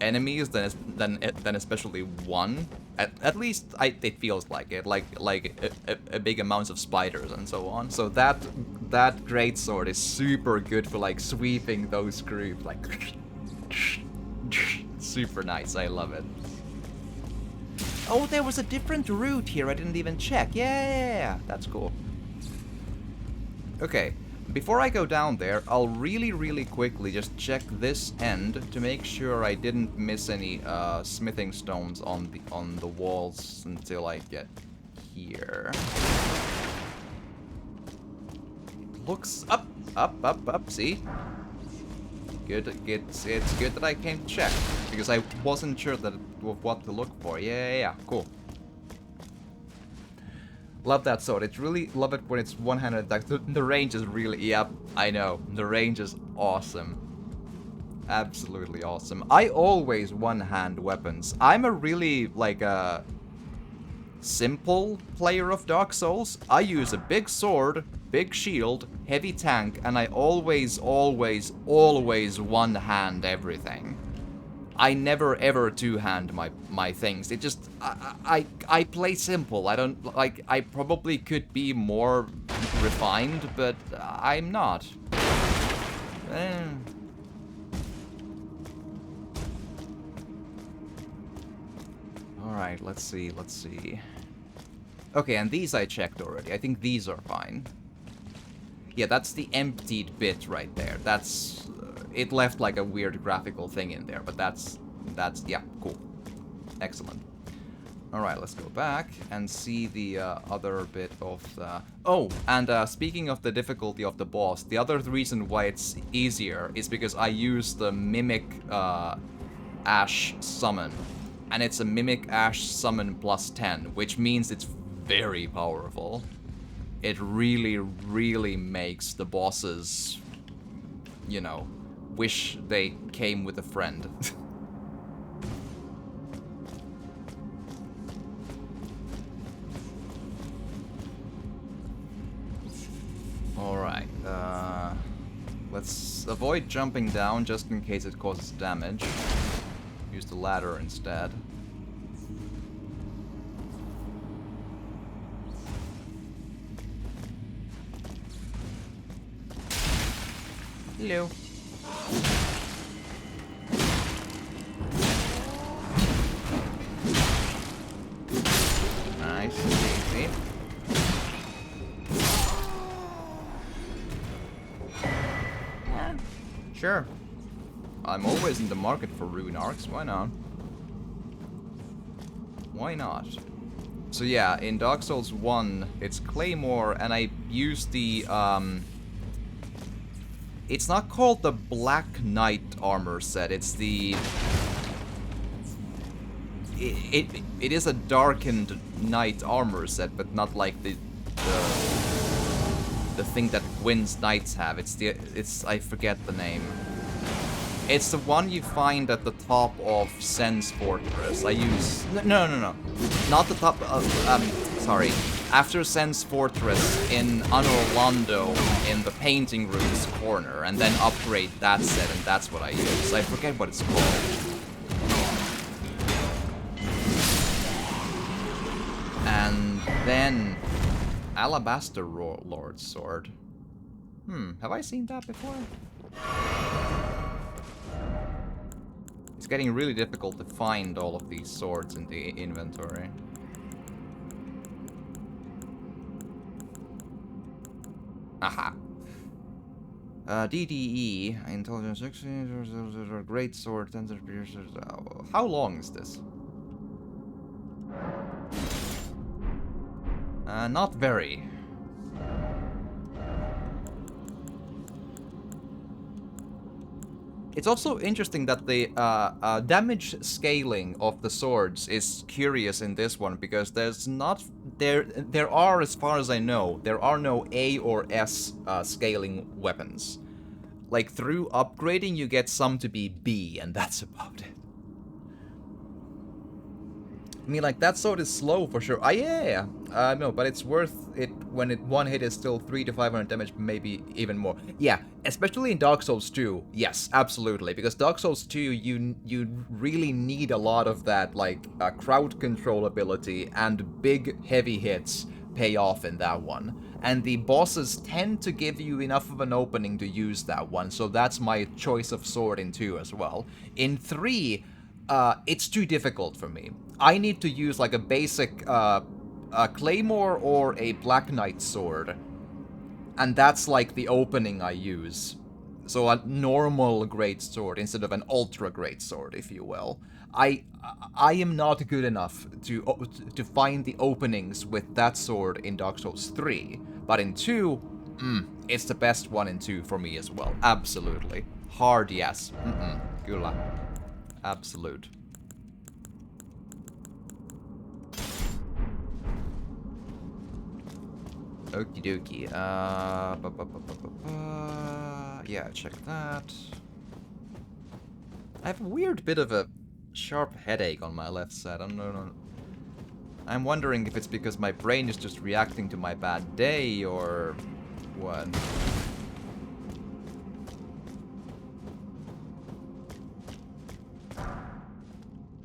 enemies than especially one. At least it feels like it, like a big amounts of spiders and so on. So that greatsword is super good for, like, sweeping those groups, like, super nice. I love it. Oh, there was a different route here. I didn't even check. Yeah, that's cool. Okay, before I go down there, I'll really quickly just check this end to make sure I didn't miss any smithing stones on the walls until I get here. It looks up. See? Good. It's good that I came to check, because I wasn't sure of what to look for. Yeah, cool. Love that sword. It's really love it when it's one-handed attack. The range is really... Yep, I know. The range is awesome. Absolutely awesome. I always one-hand weapons. I'm a really, like, a simple player of Dark Souls. I use a big sword, big shield, heavy tank, and I always one-hand everything. I never ever two-hand my things. It just... I play simple. I don't... Like, I probably could be more refined, but I'm not. Alright, let's see. Okay, and these I checked already. I think these are fine. Yeah, that's the emptied bit right there. That's... it left like a weird graphical thing in there, but that's yeah, cool. Excellent. Alright, let's go back and see the other bit of the... Oh, and speaking of the difficulty of the boss, the other reason why it's easier is because I use the Mimic Ash Summon. And it's a Mimic Ash Summon plus 10, which means it's very powerful. It really makes the bosses, you know, wish they came with a friend. Alright, let's avoid jumping down just in case it causes damage. Use the ladder instead. Hello. Nice. Easy. Yeah. Sure. I'm always in the market for rune arcs. Why not? Why not? So yeah, in Dark Souls 1, it's Claymore, and I use the, it's not called the Black Knight armor set, it's the... It is a darkened knight armor set, but not like the thing that Gwyn's knights have. It's I forget the name. It's the one you find at the top of Sen's Fortress. I use... No. Not the top of... sorry. After Sen's Fortress in Anorlando in the painting room's corner, and then upgrade that set, and that's what I use. I forget what it's called. And then... Alabaster Lord's Sword. Have I seen that before? It's getting really difficult to find all of these swords in the inventory. Aha. DDE, Intelligence 16, Great Sword, how long is this? Not very. It's also interesting that the damage scaling of the swords is curious in this one, because there's not... There are, as far as I know, there are no A or S scaling weapons. Like, through upgrading you get some to be B, and that's about it. I mean, like, that sword is slow for sure. Yeah. No, but it's worth it when one hit is still 300 to 500 damage, maybe even more. Yeah, especially in Dark Souls 2. Yes, absolutely. Because Dark Souls 2, you really need a lot of that, like, crowd control ability, and big, heavy hits pay off in that one. And the bosses tend to give you enough of an opening to use that one, so that's my choice of sword in 2 as well. In 3... it's too difficult for me. I need to use like a basic a claymore or a Black Knight sword. And that's like the opening I use. So a normal great sword instead of an ultra great sword, if you will. I am not good enough to find the openings with that sword in Dark Souls 3. But in 2, it's the best one in 2 for me as well. Absolutely. Hard yes. Kyllä. Absolute. Okie dokie. Yeah, check that. I have a weird bit of a sharp headache on my left side. I don't know. I'm wondering if it's because my brain is just reacting to my bad day or what.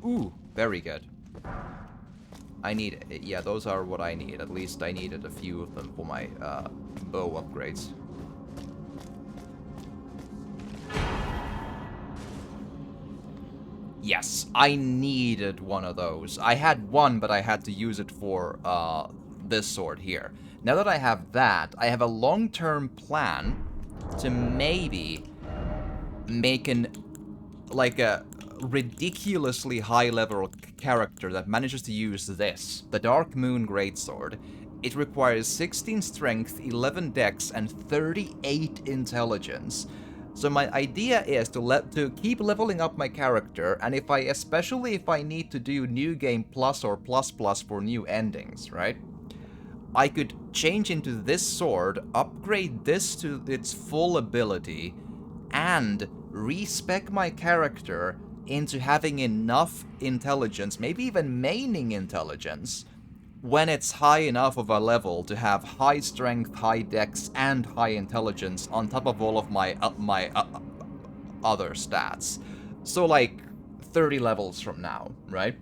Ooh, very good. I need... Yeah, those are what I need. At least I needed a few of them for my bow upgrades. Yes, I needed one of those. I had one, but I had to use it for this sword here. Now that I have that, I have a long-term plan to maybe make like a ridiculously high-level character that manages to use this, the Darkmoon Greatsword. It requires 16 strength, 11 dex, and 38 intelligence. So my idea is to keep leveling up my character, and especially if I need to do New Game Plus or Plus Plus for new endings, right? I could change into this sword, upgrade this to its full ability, and respec my character into having enough intelligence, maybe even maining intelligence, when it's high enough of a level to have high strength, high dex, and high intelligence on top of all of my other stats. So like 30 levels from now, right?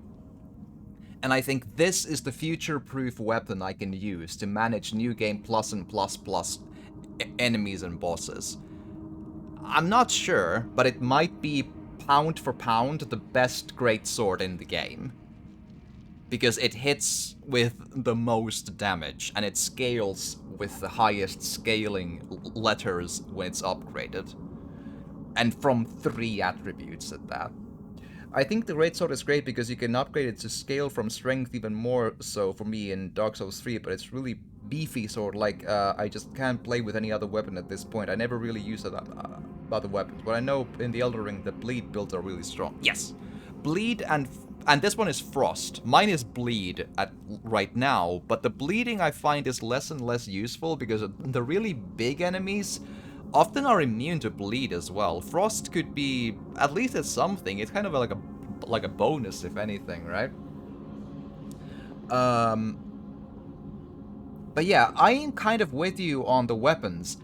And I think this is the future-proof weapon I can use to manage New Game Plus and Plus Plus enemies and bosses. I'm not sure, but it might be pound for pound the best greatsword in the game. Because it hits with the most damage, and it scales with the highest scaling letters when it's upgraded. And from 3 attributes at that. I think the greatsword is great because you can upgrade it to scale from strength even more so for me in Dark Souls 3, but it's really beefy sword, like I just can't play with any other weapon at this point. I never really use other weapons, but I know in the Elden Ring the bleed builds are really strong. Yes! Bleed and this one is frost. Mine is bleed right now, but the bleeding I find is less and less useful because the really big enemies often are immune to bleed as well. Frost could be, at least it's something. It's kind of like a bonus, if anything, right? But yeah, I am kind of with you on the weapons.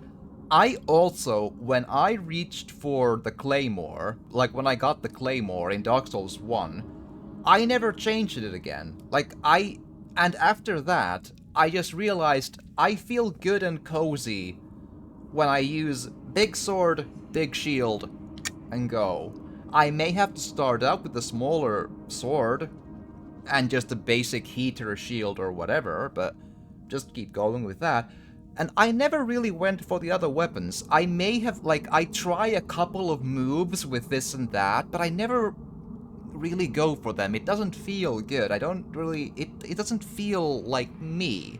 I also, when I reached for the Claymore, like when I got the Claymore in Dark Souls 1, I never changed it again. And after that, I just realized I feel good and cozy when I use big sword, big shield, and go. I may have to start out with a smaller sword and just a basic heater shield or whatever, but just keep going with that. And I never really went for the other weapons. I may have, I try a couple of moves with this and that, but I never really go for them. It doesn't feel good. I don't really, it doesn't feel like me.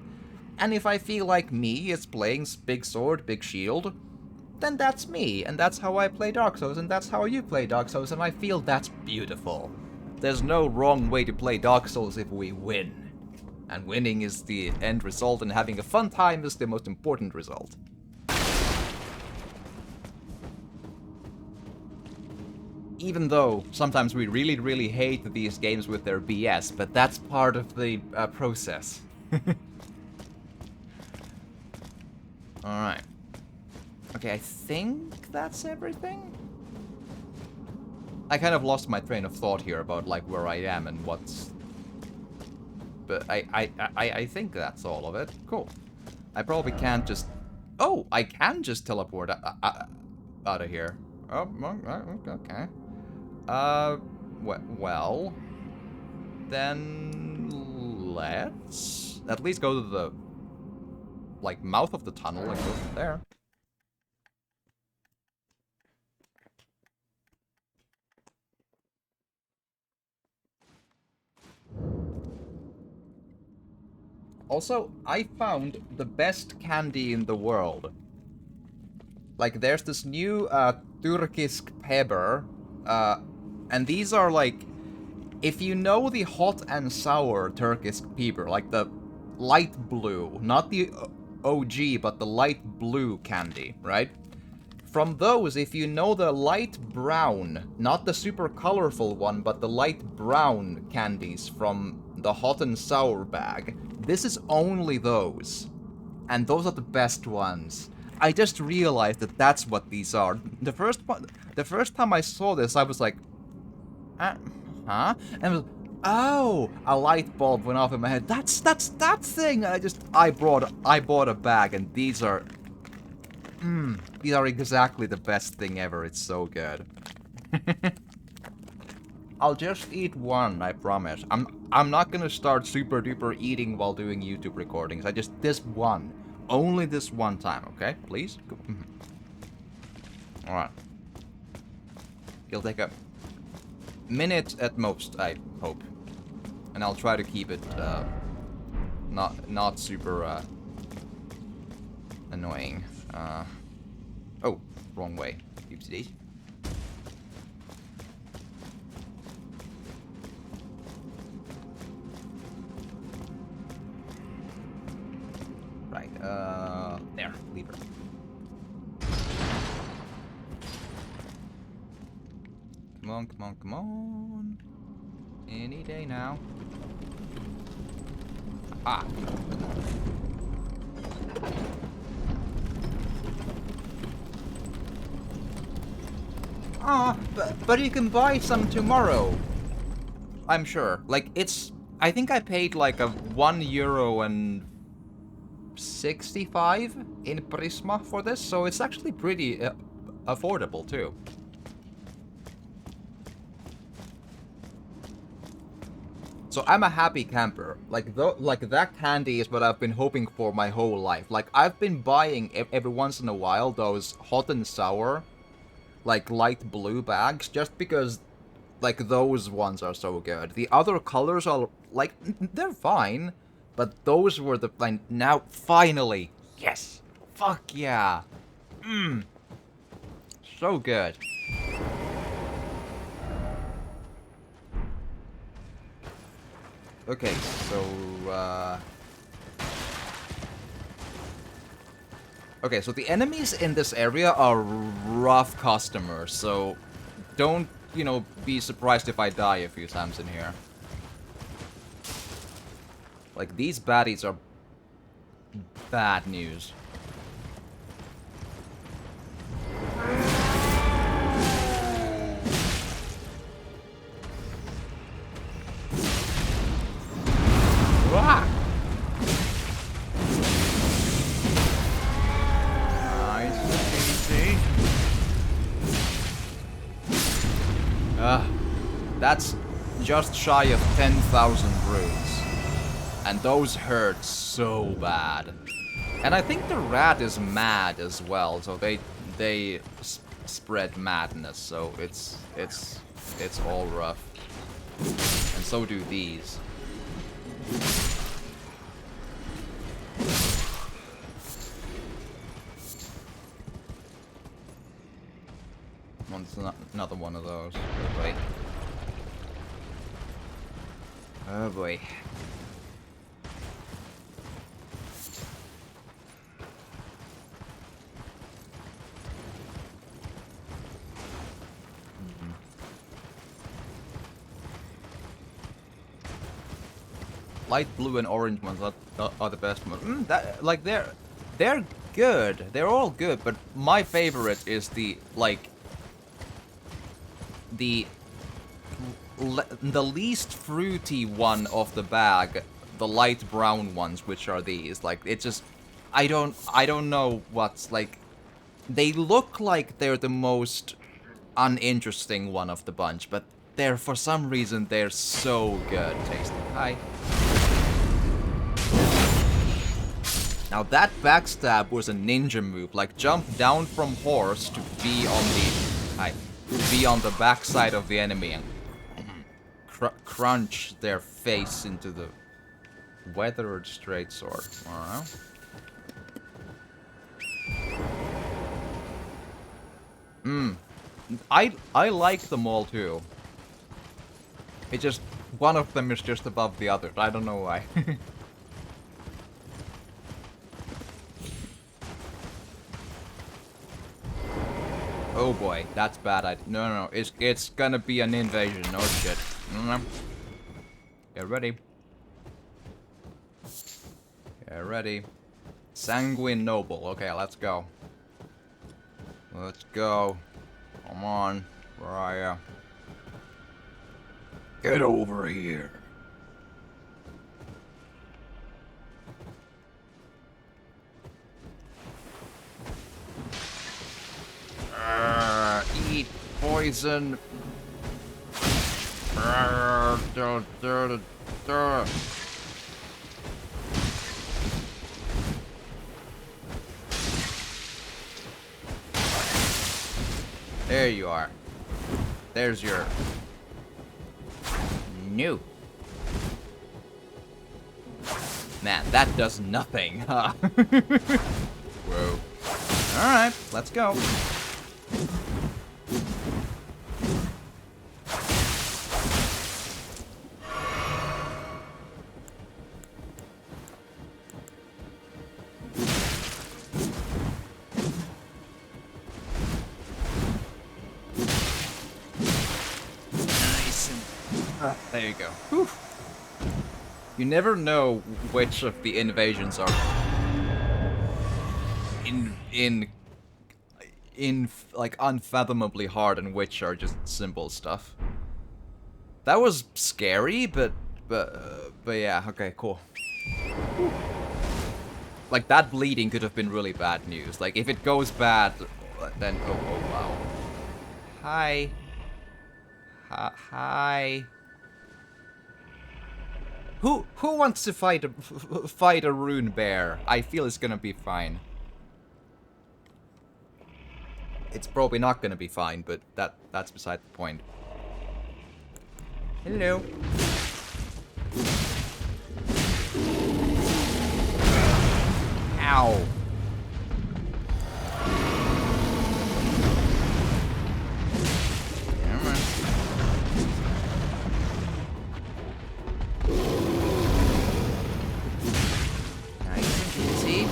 And if I feel like me is playing big sword, big shield, then that's me, and that's how I play Dark Souls, and that's how you play Dark Souls, and I feel that's beautiful. There's no wrong way to play Dark Souls if we win. And winning is the end result, and having a fun time is the most important result. Even though sometimes we really, really hate these games with their BS, but that's part of the process. Alright. Okay, I think that's everything? I kind of lost my train of thought here about, where I am and what's... But I think that's all of it. Cool. I probably can't just... Oh, I can just teleport out of here. Oh, okay. Well... Then... Let's... At least go to the... mouth of the tunnel and go from there. Also, I found the best candy in the world. There's this new Turkisk pepper, and these are if you know the hot and sour Turkisk pepper, the light blue, not the OG, but the light blue candy, right? From those, if you know the light brown, not the super colorful one, but the light brown candies from the hot and sour bag, this is only those. And those are the best ones. I just realized that that's what these are. The first time I saw this, I was like, huh? And I was, oh, a light bulb went off in my head. That's that thing. I bought a bag, and these are exactly the best thing ever. It's so good. I'll just eat one, I promise. I'm not gonna start super duper eating while doing YouTube recordings. This one. Only this one time, okay? Please? Alright. It'll take a minute at most, I hope. And I'll try to keep it, not super, annoying. Oh, wrong way. Oopsie. Right, there, lever. Come on. Any day now. Ah. But you can buy some tomorrow. I'm sure. I think I paid a €1.65 in Prisma for this, so it's actually pretty affordable too. So I'm a happy camper. Like that candy is what I've been hoping for my whole life. Like I've been buying every once in a while those hot and sour, like light blue bags, just because like those ones are so good. The other colors are like they're fine, but those were the like now finally. Yes. Fuck yeah. Mmm. So good. Okay, so, okay, so the enemies in this area are rough customers, so don't, you know, be surprised if I die a few times in here. Like, these baddies are bad news. Ah! Nice, easy. That's just shy of 10,000 runes. And those hurt so bad. And I think the rat is mad as well, so they spread madness, so it's all rough. And so do these. Another one of those. Oh boy. Oh boy. Light blue and orange ones are the best ones. Like they're good. They're all good, but my favorite is the like the least fruity one of the bag, the light brown ones, which are these. Like it just I don't know what's like. They look like they're the most uninteresting one of the bunch, but they're for some reason they're so good tasting. Hi. Now that backstab was a ninja move, like jump down from horse to be on the backside of the enemy and crunch their face into the weathered straight sword. Alright. I like them all too. It just one of them is just above the others. I don't know why. Oh boy, that's bad. No, it's gonna be an invasion. Oh shit. Get ready. Get ready. Sanguine Noble. Okay, let's go. Let's go. Come on. Where are ya? Get over here. Eat poison. There you are. There's your new. Man, that does nothing, huh? Whoa. Alright, let's go. There you go. Whew. You never know which of the invasions are in like unfathomably hard and which are just simple stuff. That was scary, but yeah, okay, cool. Whew. Like that bleeding could have been really bad news. Like if it goes bad, then oh wow. Hi. Hi. Who wants to fight a Rune Bear? I feel it's gonna be fine. It's probably not gonna be fine, but that's beside the point. Hello. Ow. Come on. Nice and easy.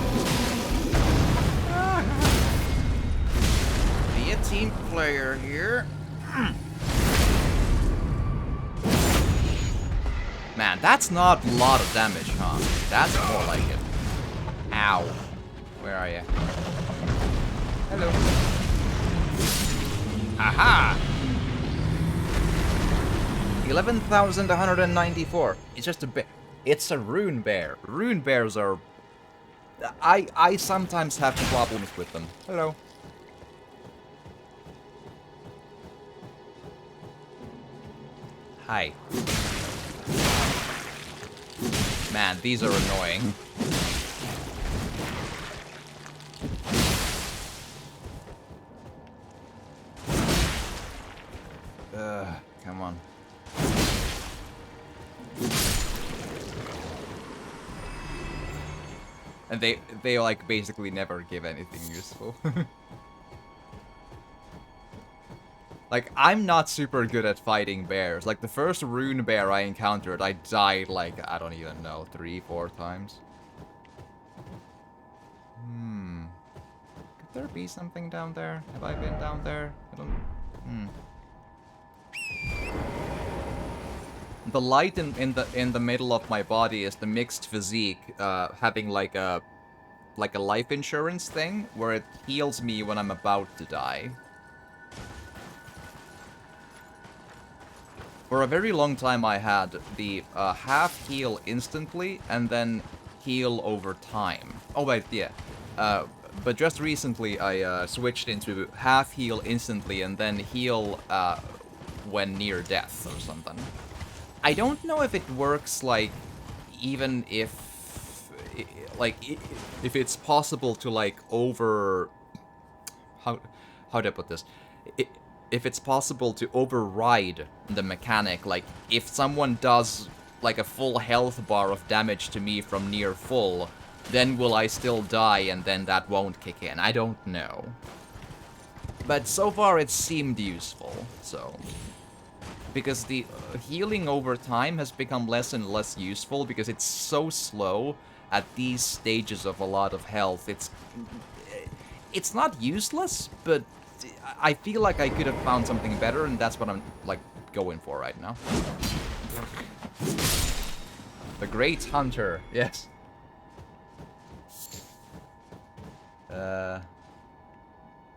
Be a team player here. Man, that's not a lot of damage, huh? That's more like it. Ow. Where are you? Hello. Aha! 11,194. It's just a bear. It's a Rune Bear. Rune Bears are... I sometimes have problems with them. Hello. Hi. Man, these are annoying. Come on. And they like basically never give anything useful. Like, I'm not super good at fighting bears. Like, the first Rune Bear I encountered, I died like, I don't even know, 3-4 times. Could there be something down there? Have I been down there? I don't... The light in the middle of my body is the mixed physique, having like a life insurance thing where it heals me when I'm about to die. For a very long time I had the half heal instantly and then heal over time. Oh wait, yeah. But just recently I switched into half heal instantly and then heal when near death or something. I don't know if it works like even if if it's possible to like how do I put this? If it's possible to override the mechanic, like if someone does like a full health bar of damage to me from near full, then will I still die and then that won't kick in? I don't know. But so far it seemed useful, so... Because the healing over time has become less and less useful because it's so slow at these stages of a lot of health. It's not useless, but I feel like I could have found something better, and that's what I'm like going for right now. The Great Hunter, yes.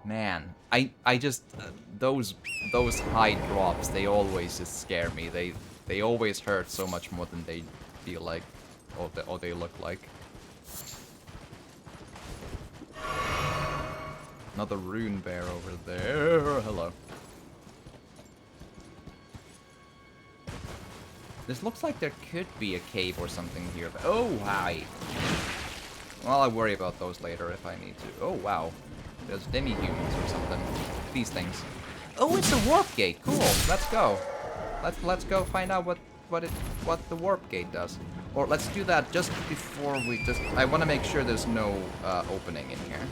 Man, I just those high drops, they always just scare me. They always hurt so much more than they feel like or they look like. Another Rune Bear over there. Hello. This looks like there could be a cave or something here. But oh, hi. Well, I'll worry about those later if I need to. Oh, wow. There's demi-humans or something. These things. Oh, it's a warp gate. Cool. Let's go. Let's go find out what the warp gate does. Or let's do that just before we just... I want to make sure there's no opening in here.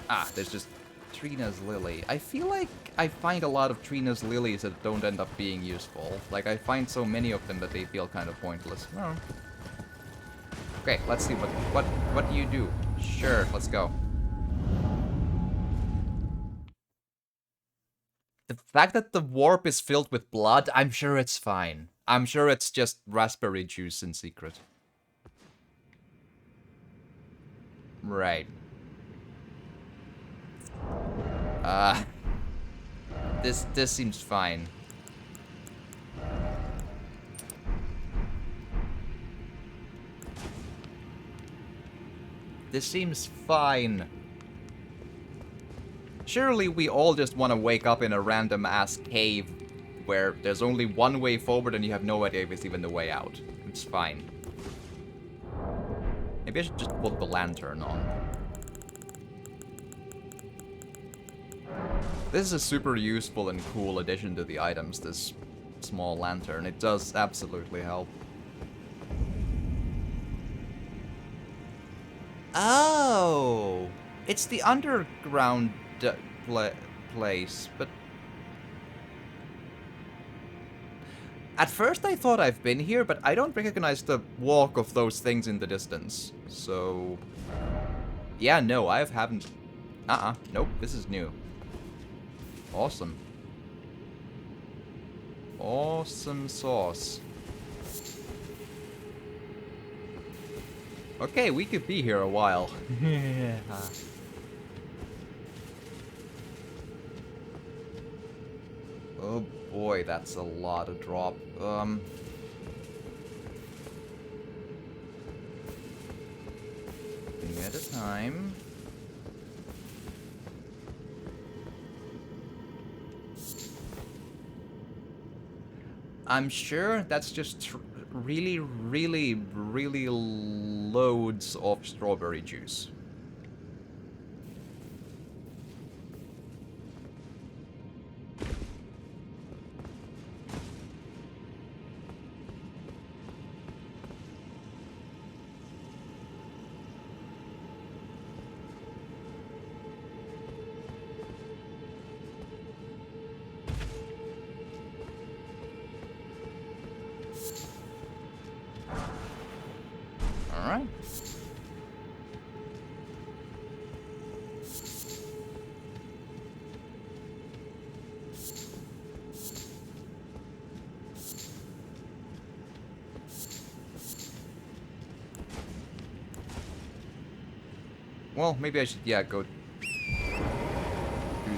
Ah, there's just Trina's Lily. I feel like I find a lot of Trina's Lilies that don't end up being useful. Like, I find so many of them that they feel kind of pointless. Oh. Okay, let's see what do you do? Sure, let's go. The fact that the warp is filled with blood, I'm sure it's fine. I'm sure it's just raspberry juice in secret. Right. This seems fine. This seems fine. Surely we all just want to wake up in a random ass cave where there's only one way forward and you have no idea if it's even the way out. It's fine. Maybe I should just put the lantern on. This is a super useful and cool addition to the items, this small lantern. It does absolutely help. Oh! It's the underground place, but... At first I thought I've been here, but I don't recognize the walk of those things in the distance. So... Yeah, no, I haven't... Nope, this is new. Awesome. Awesome sauce. Okay, we could be here a while. Oh boy, that's a lot of drop. Thing at a time. I'm sure that's just really, really, really loads of strawberry juice. Alright. Well, maybe I should, yeah, go through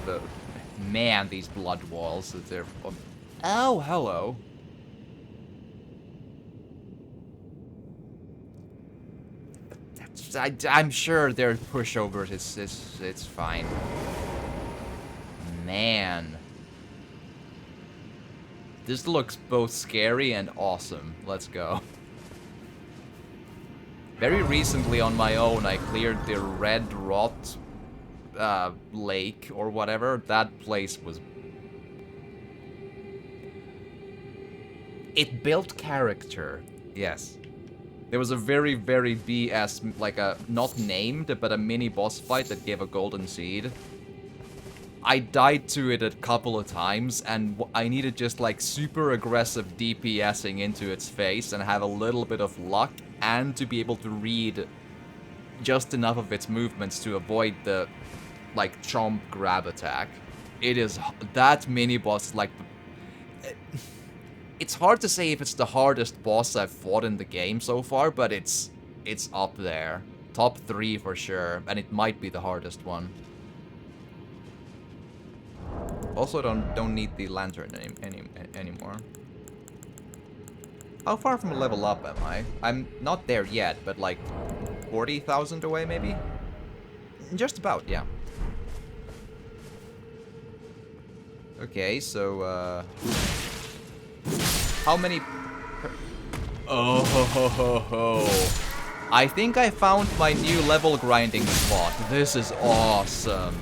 the... Man, these blood walls, they're... Oh, hello. I'm sure they're pushovers. It's fine. Man. This looks both scary and awesome. Let's go. Very recently on my own, I cleared the Red Rot lake or whatever. That place was... It built character. Yes. There was a very, very BS, like a, not named, but a mini boss fight that gave a golden seed. I died to it a couple of times, and I needed just like super aggressive DPSing into its face and have a little bit of luck, and to be able to read just enough of its movements to avoid the, like, chomp grab attack. It is, that mini boss, like, it's hard to say if it's the hardest boss I've fought in the game so far, but it's up there. Top 3 for sure, and it might be the hardest one. Also, don't need the lantern anymore. How far from a level up am I? I'm not there yet, but like 40,000 away maybe? Just about, yeah. Okay, so how many... Oh ho ho ho ho. I think I found my new level grinding spot. This is awesome.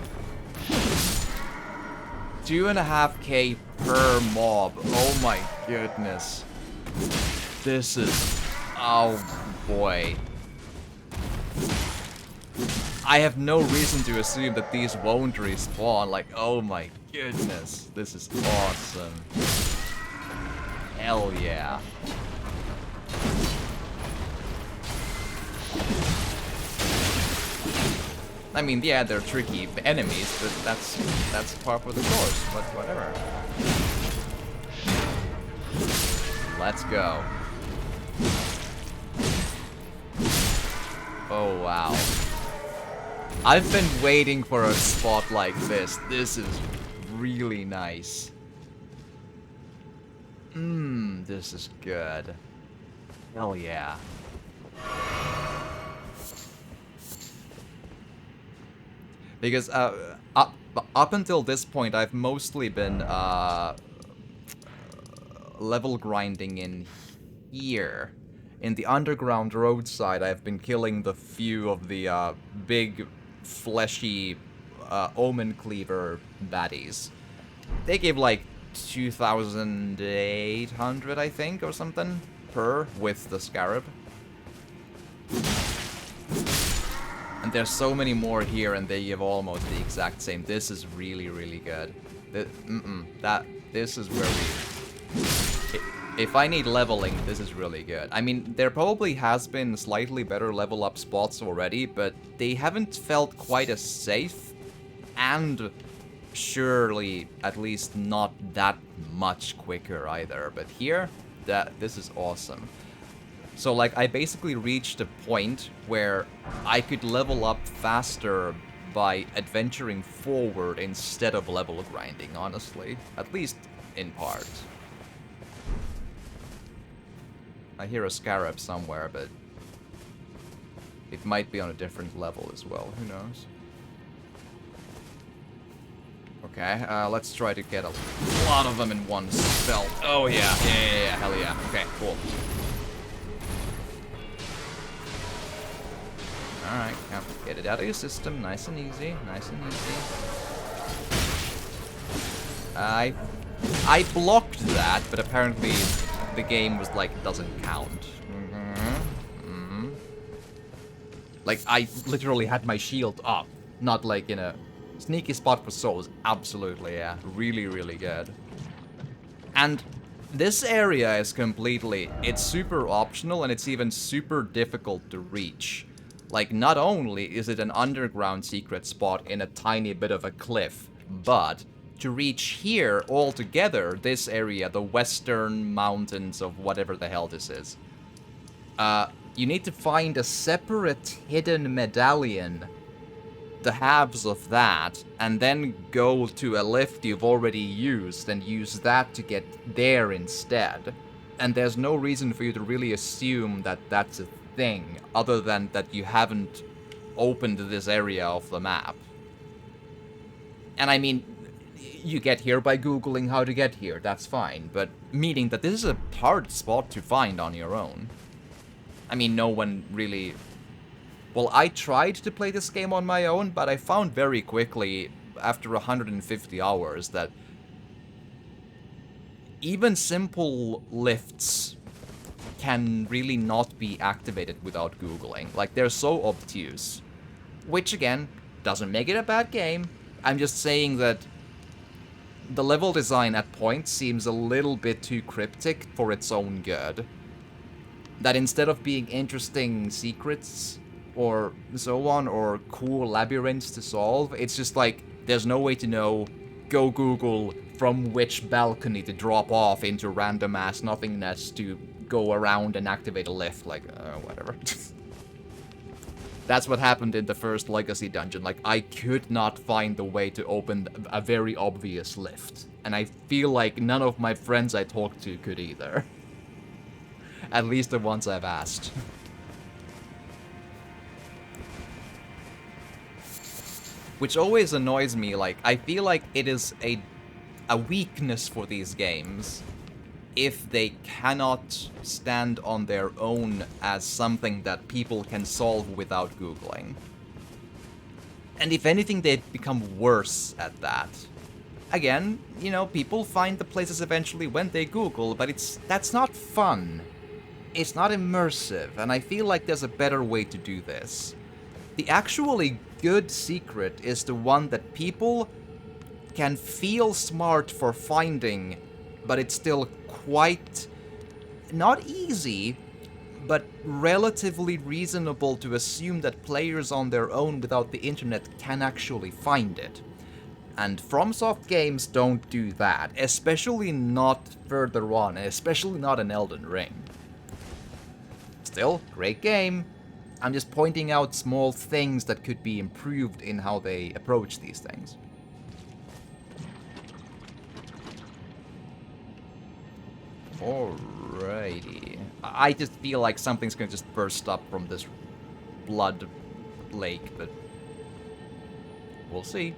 2.5k per mob. Oh my goodness. This is... Oh boy. I have no reason to assume that these won't respawn. Like, oh my goodness. This is awesome. Hell yeah. I mean, yeah, they're tricky enemies, but that's par for the course, but whatever. Let's go. Oh, wow. I've been waiting for a spot like this. This is really nice. This is good. Hell yeah. Because up until this point, I've mostly been level grinding in here. In the underground roadside, I've been killing the few of the big, fleshy Omen Cleaver baddies. They give like 2,800, I think, or something, per with the Scarab. And there's so many more here, and they give almost the exact same. This is really, really good. This is where we... If I need leveling, this is really good. I mean, there probably has been slightly better level up spots already, but they haven't felt quite as safe, and surely at least not that much quicker either. But here, this is awesome. So, like, I basically reached a point where I could level up faster by adventuring forward instead of level grinding, honestly. At least in part. I hear a Scarab somewhere, but it might be on a different level as well. Who knows? Okay, let's try to get a lot of them in one spell. Oh, yeah. Yeah. Hell yeah. Okay, cool. Alright, get it out of your system. Nice and easy. Nice and easy. I blocked that, but apparently the game was like, doesn't count. Like, I literally had my shield up, not like in a sneaky spot for souls. Absolutely, yeah. Really, really good. And this area is completely... It's super optional, and it's even super difficult to reach. Like, not only is it an underground secret spot in a tiny bit of a cliff, but to reach here altogether, this area, the western mountains of whatever the hell this is, you need to find a separate hidden medallion, the halves of that, and then go to a lift you've already used and use that to get there instead. And there's no reason for you to really assume that that's a thing, other than that you haven't opened this area of the map. And I mean, you get here by Googling how to get here, that's fine, but meaning that this is a hard spot to find on your own. I mean, no one really... Well, I tried to play this game on my own, but I found very quickly, after 150 hours, that even simple lifts can really not be activated without Googling. Like, they're so obtuse. Which, again, doesn't make it a bad game. I'm just saying that the level design at points seems a little bit too cryptic for its own good. That instead of being interesting secrets, or so on, or cool labyrinths to solve, it's just like, there's no way to know, go Google from which balcony to drop off into random-ass nothingness to go around and activate a lift, like, whatever. That's what happened in the first Legacy dungeon. Like, I could not find the way to open a very obvious lift. And I feel like none of my friends I talked to could either. At least the ones I've asked. Which always annoys me, like, I feel like it is a weakness for these games if they cannot stand on their own as something that people can solve without Googling. And if anything, they become worse at that. Again, you know, people find the places eventually when they Google, but that's not fun. It's not immersive, and I feel like there's a better way to do this. The actually good secret is the one that people can feel smart for finding, but it's still quite, not easy, but relatively reasonable to assume that players on their own without the internet can actually find it. And FromSoft games don't do that, especially not further on, and especially not in Elden Ring. Still, great game. I'm just pointing out small things that could be improved in how they approach these things. Alrighty. I just feel like something's gonna just burst up from this blood lake, but We'll see.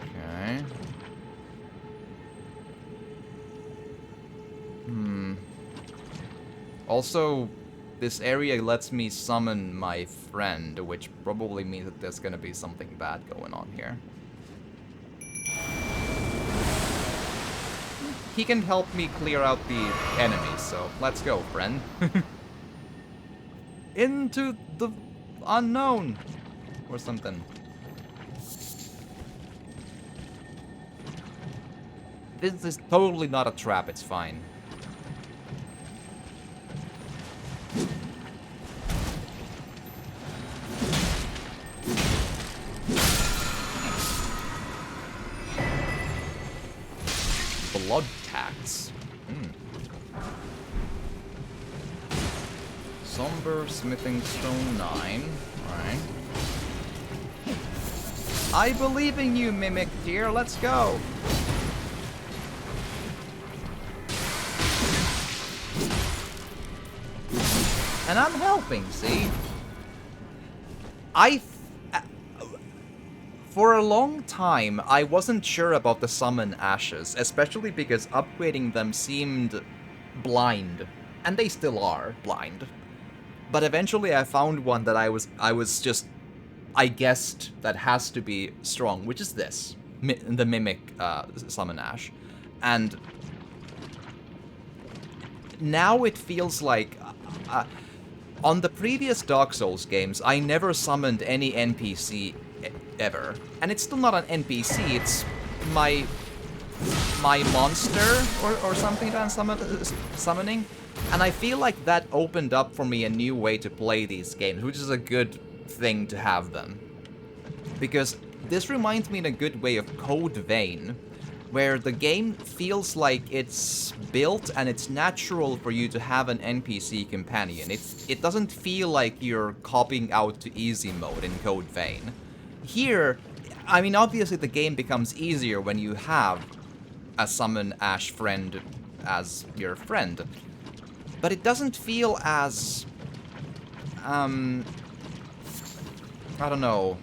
Okay. Also, this area lets me summon my friend, which probably means that there's gonna be something bad going on here. He can help me clear out the enemies, so let's go, friend. Into the unknown! Or something. This is totally not a trap, it's fine. Blood tax. Somber Smithing Stone 9. Alright. I believe in you, Mimic dear. Let's go. And I'm helping, see? For a long time, I wasn't sure about the summon ashes, especially because upgrading them seemed blind. And they still are blind. But eventually I found one that I guessed that has to be strong, which is this. The Mimic Summon Ash. And now it feels like... on the previous Dark Souls games, I never summoned any NPC ever. And it's still not an NPC, it's my monster or something that I'm summoning. And I feel like that opened up for me a new way to play these games, which is a good thing to have them. Because this reminds me in a good way of Code Vein, where the game feels like it's built and it's natural for you to have an NPC companion. It doesn't feel like you're copying out to easy mode in Code Vein. Here, I mean, obviously the game becomes easier when you have a Summon Ash friend as your friend. But it doesn't feel as... I don't know.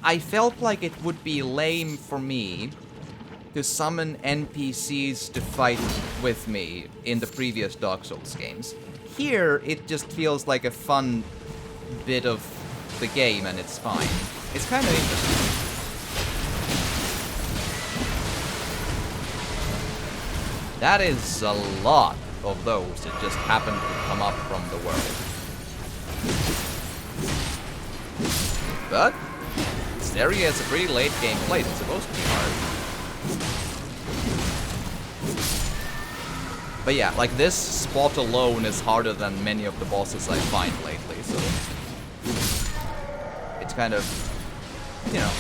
I felt like it would be lame for me to summon NPCs to fight with me in the previous Dark Souls games. Here, it just feels like a fun bit of the game, and it's fine. It's kind of interesting. That is a lot of those that just happen to come up from the world. But this area is a pretty late game place. It's supposed to be hard. But yeah, like this spot alone is harder than many of the bosses I find lately, so it's kind of, you know.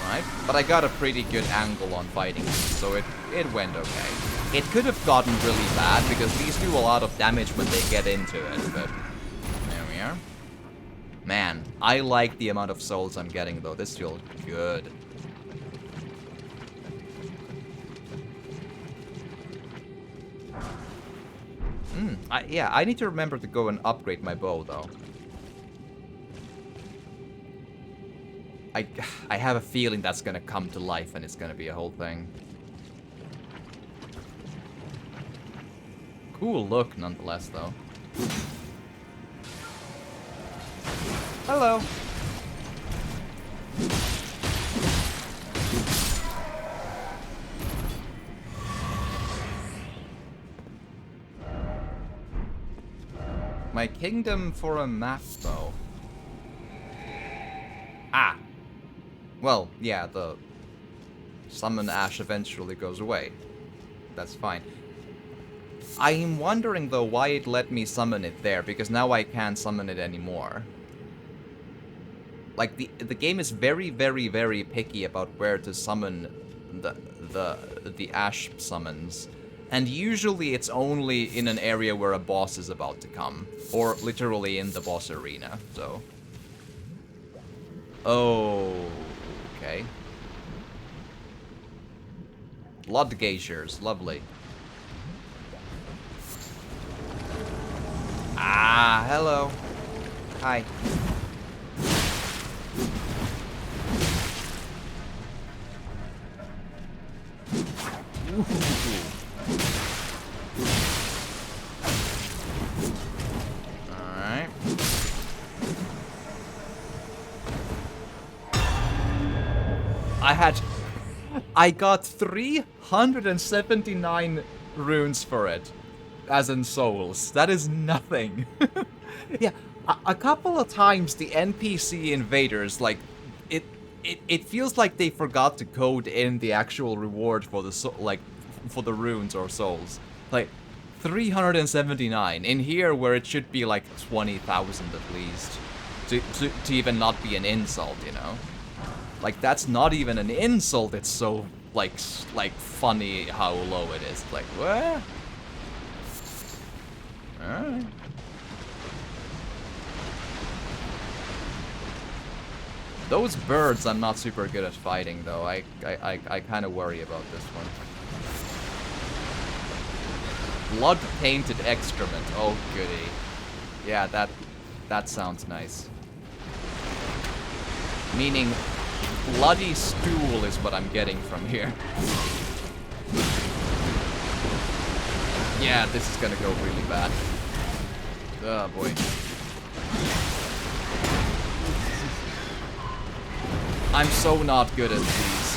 Alright, but I got a pretty good angle on fighting these, so it went okay. It could have gotten really bad, because these do a lot of damage when they get into it, but there we are. Man, I like the amount of souls I'm getting, though. This feels good. Yeah, I need to remember to go and upgrade my bow, though. I have a feeling that's gonna come to life, and it's gonna be a whole thing. Cool look, nonetheless, though. Hello. My kingdom for a map, though. Ah. Well, yeah, the Summon Ash eventually goes away. That's fine. I'm wondering, though, why it let me summon it there, because now I can't summon it anymore. Like, the game is very, very, very picky about where to summon the Ash summons. And usually it's only in an area where a boss is about to come. Or literally in the boss arena, so... Oh... Okay. Blood geysers, lovely. Ah, hello. Hi. Alright. I got 379 runes for it. As in souls. That is nothing. Yeah, a couple of times the NPC invaders, like, it feels like they forgot to code in the actual reward for the for the runes or souls. Like 379 in here where it should be like 20,000 at least to even not be an insult, you know? Like that's not even an insult. It's so like funny how low it is. Like what? All right. Those birds I'm not super good at fighting though. I kind of worry about this one. Blood-tainted excrement. Oh goody. Yeah, that sounds nice. Meaning bloody stool is what I'm getting from here. Yeah, this is gonna go really bad. Oh boy. I'm so not good at these.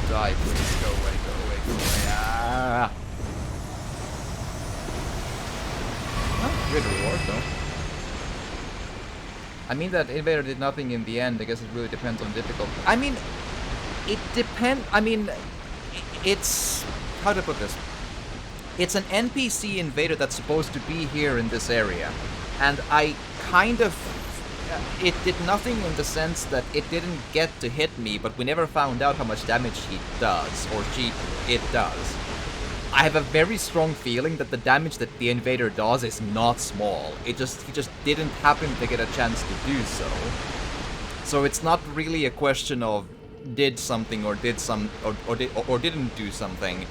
Die, please. Go away, go away, go away. Ah. Oh, good reward, though. I mean, that invader did nothing in the end. I guess it really depends on difficulty. I mean, it depends. I mean, it's... How to put this? It's an NPC invader that's supposed to be here in this area. And I kind of... It did nothing in the sense that it didn't get to hit me, but we never found out how much damage he does, or it does. I have a very strong feeling that the damage that the invader does is not small. He just didn't happen to get a chance to do so. So it's not really a question of did something or didn't do something.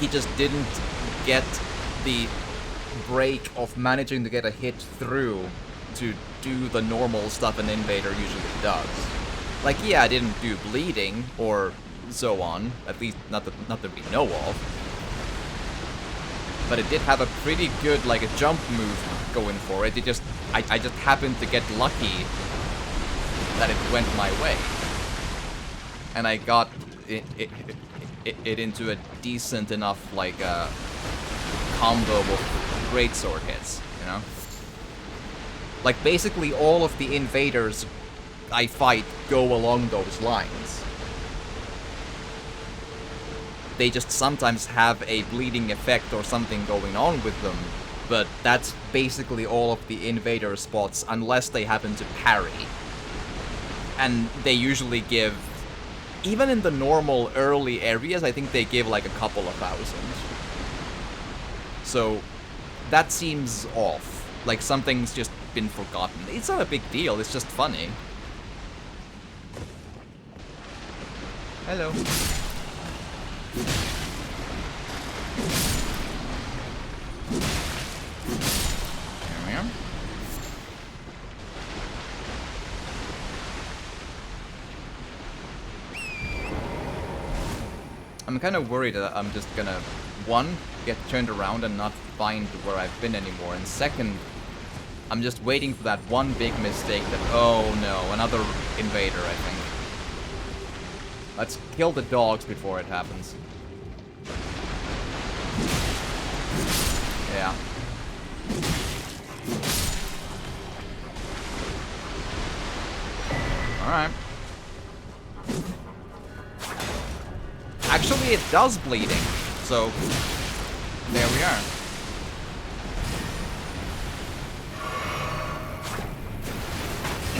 He just didn't get the break of managing to get a hit through to do the normal stuff an invader usually does. Like, yeah, I didn't do bleeding or so on, at least not that we know of. But it did have a pretty good, like, a jump move going for it. I just happened to get lucky that it went my way. And I got it into a decent enough, like, combo of greatsword hits, you know? Like, basically all of the invaders I fight go along those lines. They just sometimes have a bleeding effect or something going on with them, but that's basically all of the invader spots unless they happen to parry. And they usually give, even in the normal early areas, I think they give like a couple of thousand. So that seems off. Like something's just been forgotten. It's not a big deal, it's just funny. Hello. There we are. I'm kind of worried that I'm just gonna, one, get turned around and not find where I've been anymore, and second, I'm just waiting for that one big mistake that, oh no, another invader, I think. Let's kill the dogs before it happens. Yeah. Alright. Actually, it does bleeding, so there we are.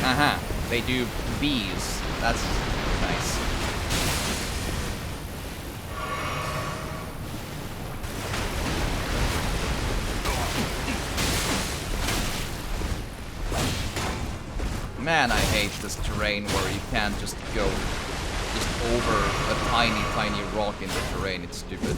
Aha, they do bees. That's nice. Man, I hate this terrain where you can't just go just over a tiny, tiny rock in the terrain. It's stupid.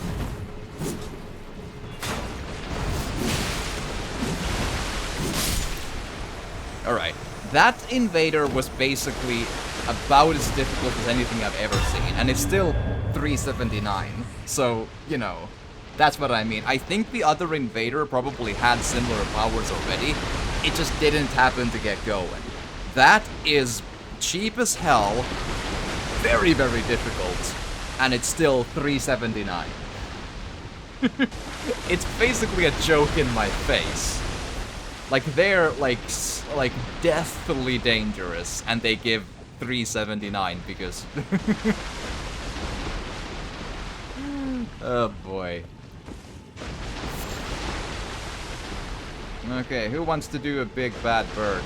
Alright. That invader was basically about as difficult as anything I've ever seen. And it's still 379. So, you know, that's what I mean. I think the other invader probably had similar powers already. It just didn't happen to get going. That is cheap as hell. Very, very difficult. And it's still 379. It's basically a joke in my face. Like, they're, like deathly dangerous, and they give 379 because... Oh, boy. Okay, who wants to do a big bad bird?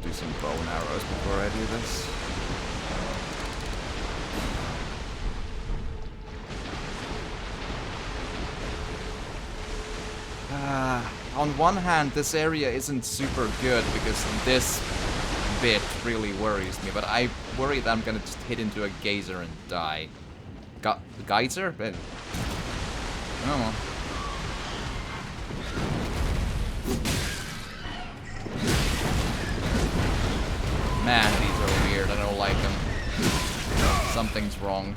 Do some bow and arrows before I do this. On one hand, this area isn't super good because this bit really worries me, but I worry that I'm gonna just hit into a geyser and die. Geyser? Oh. Man, these are weird. I don't like them. Something's wrong.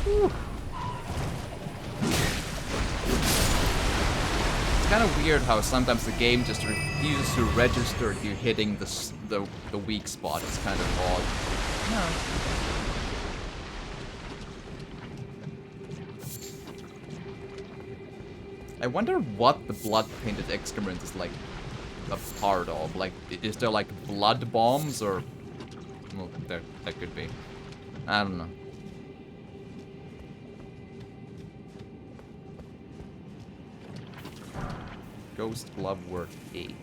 Whew. It's kind of weird how sometimes the game just refuses to register you hitting the weak spot. It's kind of odd. No. I wonder what the blood-painted excrement is like a part of. Like, is there like blood bombs or... Well, that could be. I don't know. Ghost Bloodwork 8.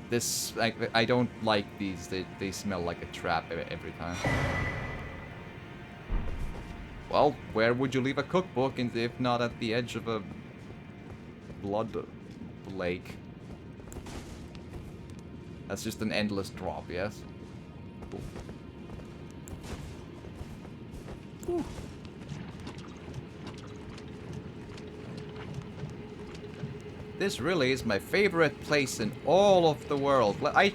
This, I don't like these. They smell like a trap every time. Well, where would you leave a cookbook if not at the edge of a blood lake? That's just an endless drop, yes? Cool. Whew. This really is my favorite place in all of the world. I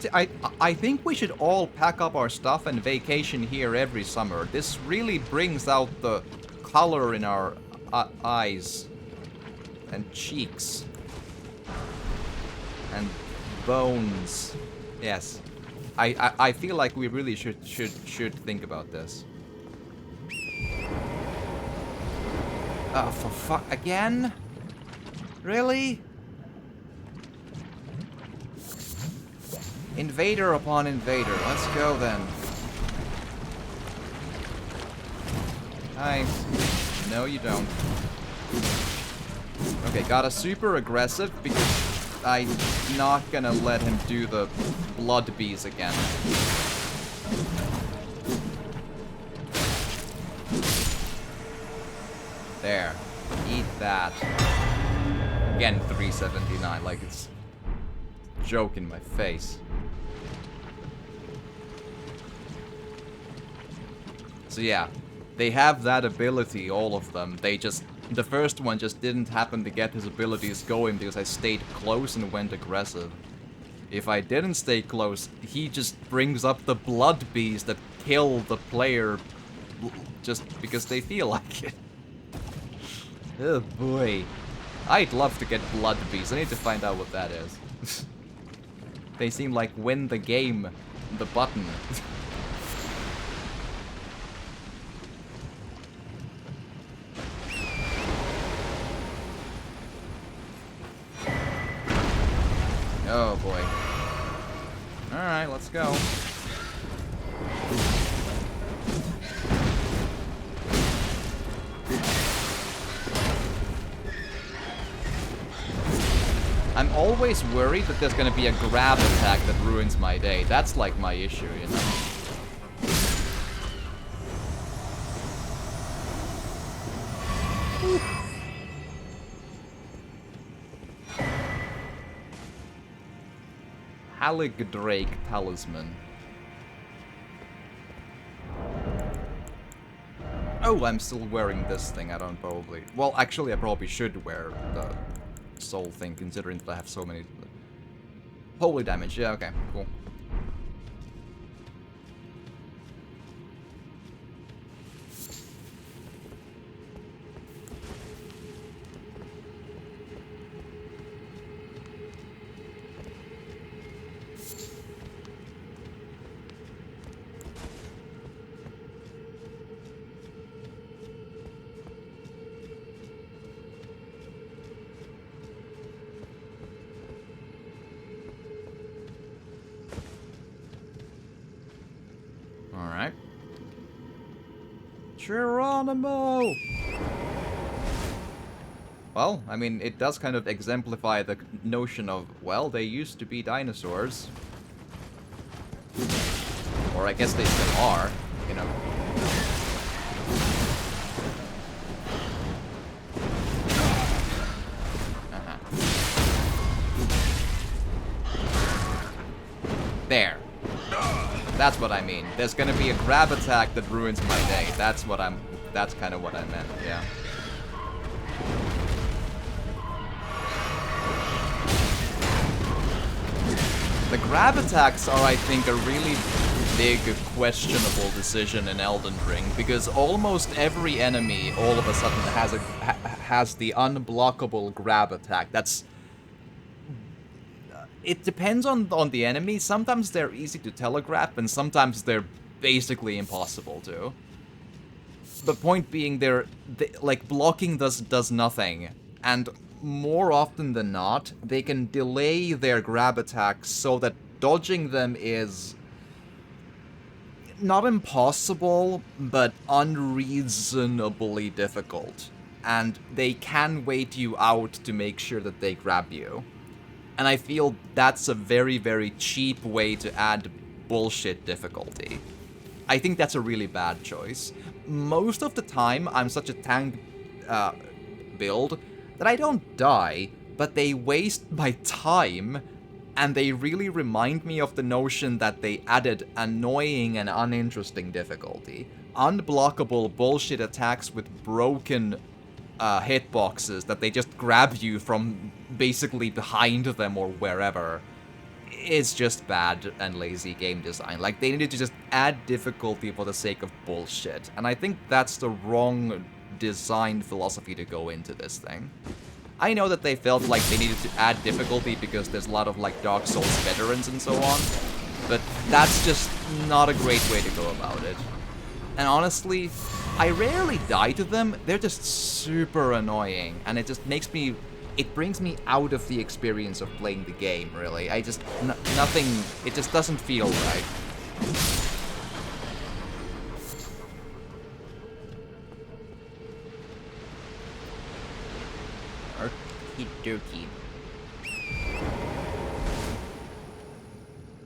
think we should all pack up our stuff and vacation here every summer. This really brings out the color in our eyes and cheeks and bones. Yes, I feel like we really should think about this. Oh, for fuck again? Really? Invader upon invader. Let's go then. Hi. No, you don't. Okay, got a super aggressive because I'm not gonna let him do the blood bees again. There. Eat that. Again, 379. Like it's a joke in my face. So yeah, they have that ability, all of them. They just, the first one just didn't happen to get his abilities going because I stayed close and went aggressive. If I didn't stay close, he just brings up the blood bees that kill the player just because they feel like it. Oh boy. I'd love to get blood bees. I need to find out what that is. They seem like win the game, the button. Oh boy. Alright, let's go. I'm always worried that there's gonna be a grab attack that ruins my day. That's like my issue, you know? Haligdrake Talisman. Oh, I'm still wearing this thing. I don't probably... Well, actually, I probably should wear the soul thing, considering that I have so many... Holy damage. Yeah, okay, cool. Alright. Geronimo! Well, I mean, it does kind of exemplify the notion of, well, they used to be dinosaurs. Or I guess they still are, you know. There. That's what I mean. There's gonna be a grab attack that ruins my day. That's kind of what I meant, yeah. The grab attacks are, I think, a really big, questionable decision in Elden Ring, because almost every enemy all of a sudden has the unblockable grab attack. That's... It depends on the enemy. Sometimes they're easy to telegraph, and sometimes they're basically impossible to. The point being, like, blocking does nothing, and more often than not, they can delay their grab attacks so that dodging them is not impossible, but unreasonably difficult. And they can wait you out to make sure that they grab you. And I feel that's a very, very cheap way to add bullshit difficulty. I think that's a really bad choice. Most of the time, I'm such a tank build that I don't die, but they waste my time, and they really remind me of the notion that they added annoying and uninteresting difficulty. Unblockable bullshit attacks with broken hitboxes that they just grab you from basically behind them or wherever. It's just bad and lazy game design. Like, they needed to just add difficulty for the sake of bullshit. And I think that's the wrong design philosophy to go into this thing. I know that they felt like they needed to add difficulty because there's a lot of, like, Dark Souls veterans and so on. But that's just not a great way to go about it. And honestly, I rarely die to them. They're just super annoying. And it just makes me... It brings me out of the experience of playing the game, really. I just... nothing... It just doesn't feel right. Okie dokie.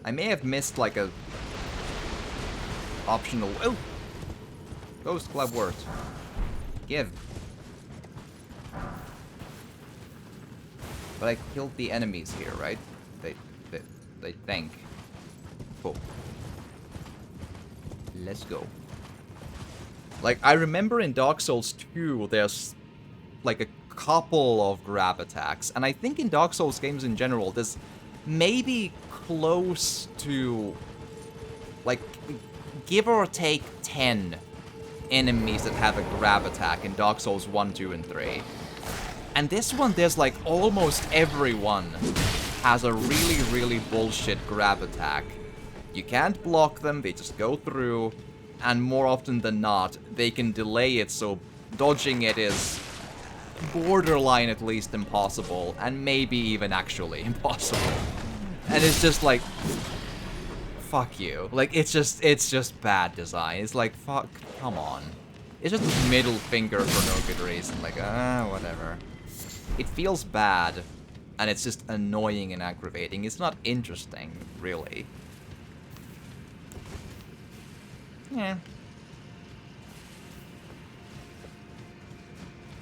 I may have missed, like, a... optional... Oh! Ghost Club worked. Give. But I killed the enemies here, right? They think. Cool. Let's go. Like, I remember in Dark Souls 2, there's, like, a couple of grab attacks. And I think in Dark Souls games in general, there's maybe close to, like, give or take 10 enemies that have a grab attack in Dark Souls 1, 2, and 3. And this one, there's like almost everyone has a really, really bullshit grab attack. You can't block them, they just go through, and more often than not, they can delay it, so dodging it is borderline at least impossible, and maybe even actually impossible. And it's just like, fuck you. Like, it's just bad design. It's like, fuck, come on. It's just a middle finger for no good reason. Like, whatever. It feels bad, and it's just annoying and aggravating. It's not interesting, really. Yeah.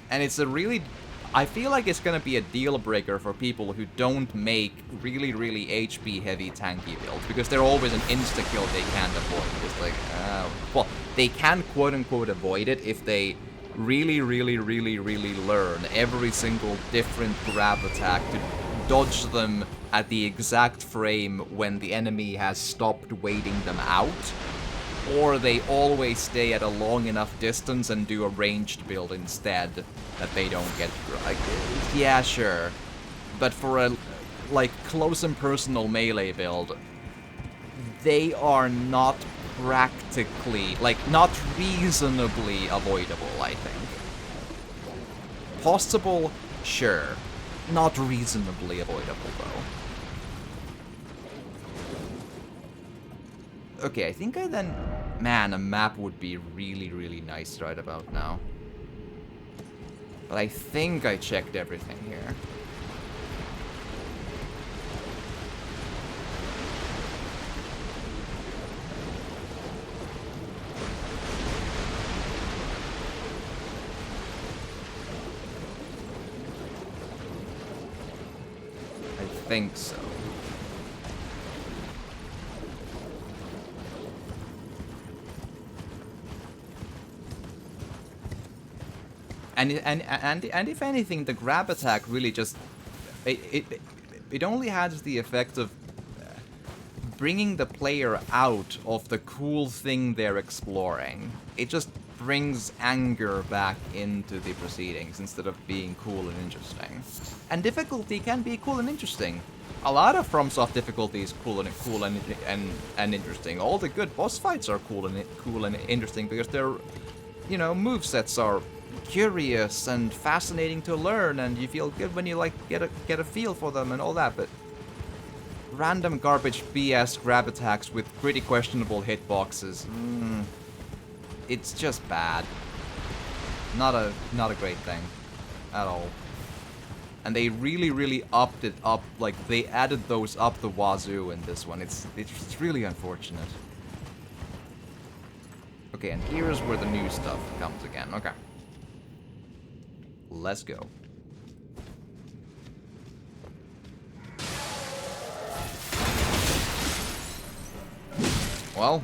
And it's a really... I feel like it's gonna be a deal breaker for people who don't make really, really HP heavy tanky builds, because they're always an insta-kill they can't avoid. It's like, well, they can quote-unquote avoid it if they really, really, really, really learn every single different grab attack to dodge them at the exact frame when the enemy has stopped waiting them out. Or they always stay at a long enough distance and do a ranged build instead that they don't get... Like, yeah, sure. But for a, like, close and personal melee build, they are not practically... Like, not reasonably avoidable, I think. Possible, sure. Not reasonably avoidable, though. Okay, I think I then... Man, a map would be really, really nice right about now. But I think I checked everything here. I think so. And if anything, the grab attack really just... It only has the effect of bringing the player out of the cool thing they're exploring. It just brings anger back into the proceedings instead of being cool and interesting. And difficulty can be cool and interesting. A lot of FromSoft difficulty is cool and interesting. All the good boss fights are cool and interesting because their, you know, movesets are curious and fascinating to learn, and you feel good when you like get a feel for them and all that. But random garbage BS grab attacks with pretty questionable hitboxes, it's just bad. Not a great thing at all. And they really upped it up. Like, they added those up the wazoo in this one. It's really unfortunate. Okay, and here's where the new stuff comes again. Okay. Let's go. Well,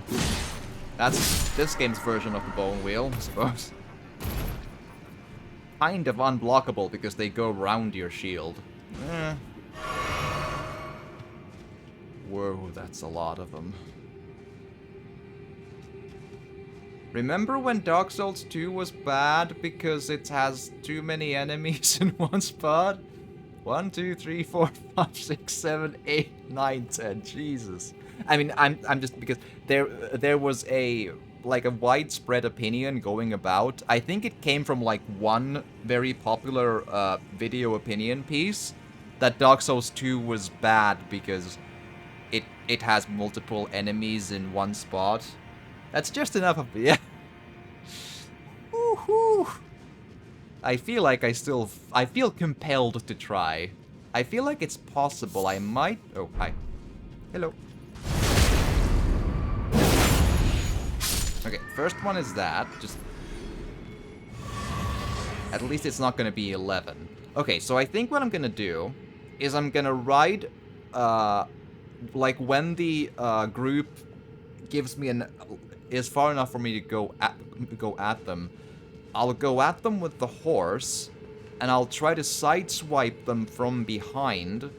that's this game's version of the bone wheel, I suppose. Kind of unblockable because they go around your shield. Whoa, that's a lot of them. Remember when Dark Souls 2 was bad because it has too many enemies in one spot? 1, 2, 3, 4, 5, 6, 7, 8, 9, 10. Jesus. I mean, I'm just because there was a widespread opinion going about. I think it came from like one very popular video opinion piece that Dark Souls 2 was bad because it has multiple enemies in one spot. That's just enough of... Yeah. Woohoo! I feel like I feel compelled to try. I feel like it's possible. I might... Oh, hi. Hello. Okay, first one is that. Just... At least it's not gonna be 11. Okay, so I think what I'm gonna do is I'm gonna ride... like, when the group gives me is far enough for me to go at them, I'll go at them with the horse, and I'll try to sideswipe them from behind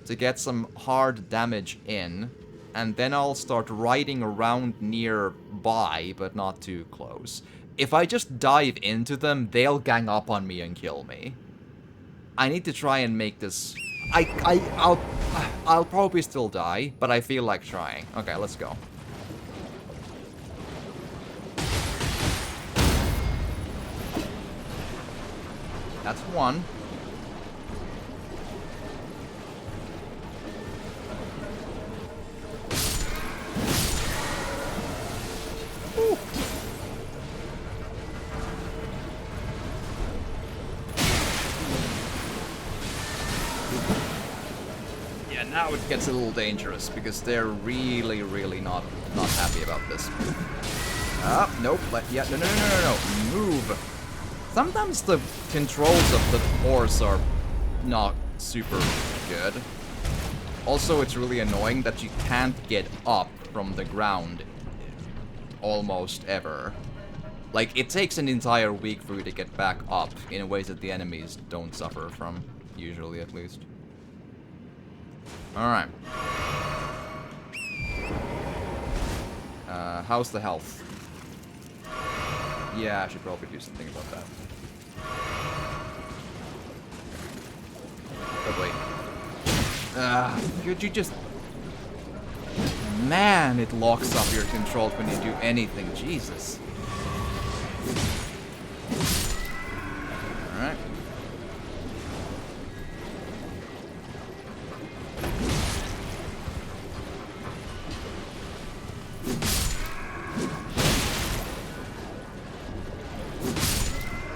to get some hard damage in, and then I'll start riding around nearby, but not too close. If I just dive into them, they'll gang up on me and kill me. I need to try and make this... I'll probably still die, but I feel like trying. Okay, let's go. That's one. Ooh. Yeah, now it gets a little dangerous because they're really not happy about this. Nope. No. Move. Sometimes the controls of the horse are not super good. Also, it's really annoying that you can't get up from the ground almost ever. Like, it takes an entire week for you to get back up in ways that the enemies don't suffer from, usually at least. Alright. How's the health? Yeah, I should probably do something about that. Oh, wait. Could you just... Man, it locks up your controls when you do anything. Jesus. Alright.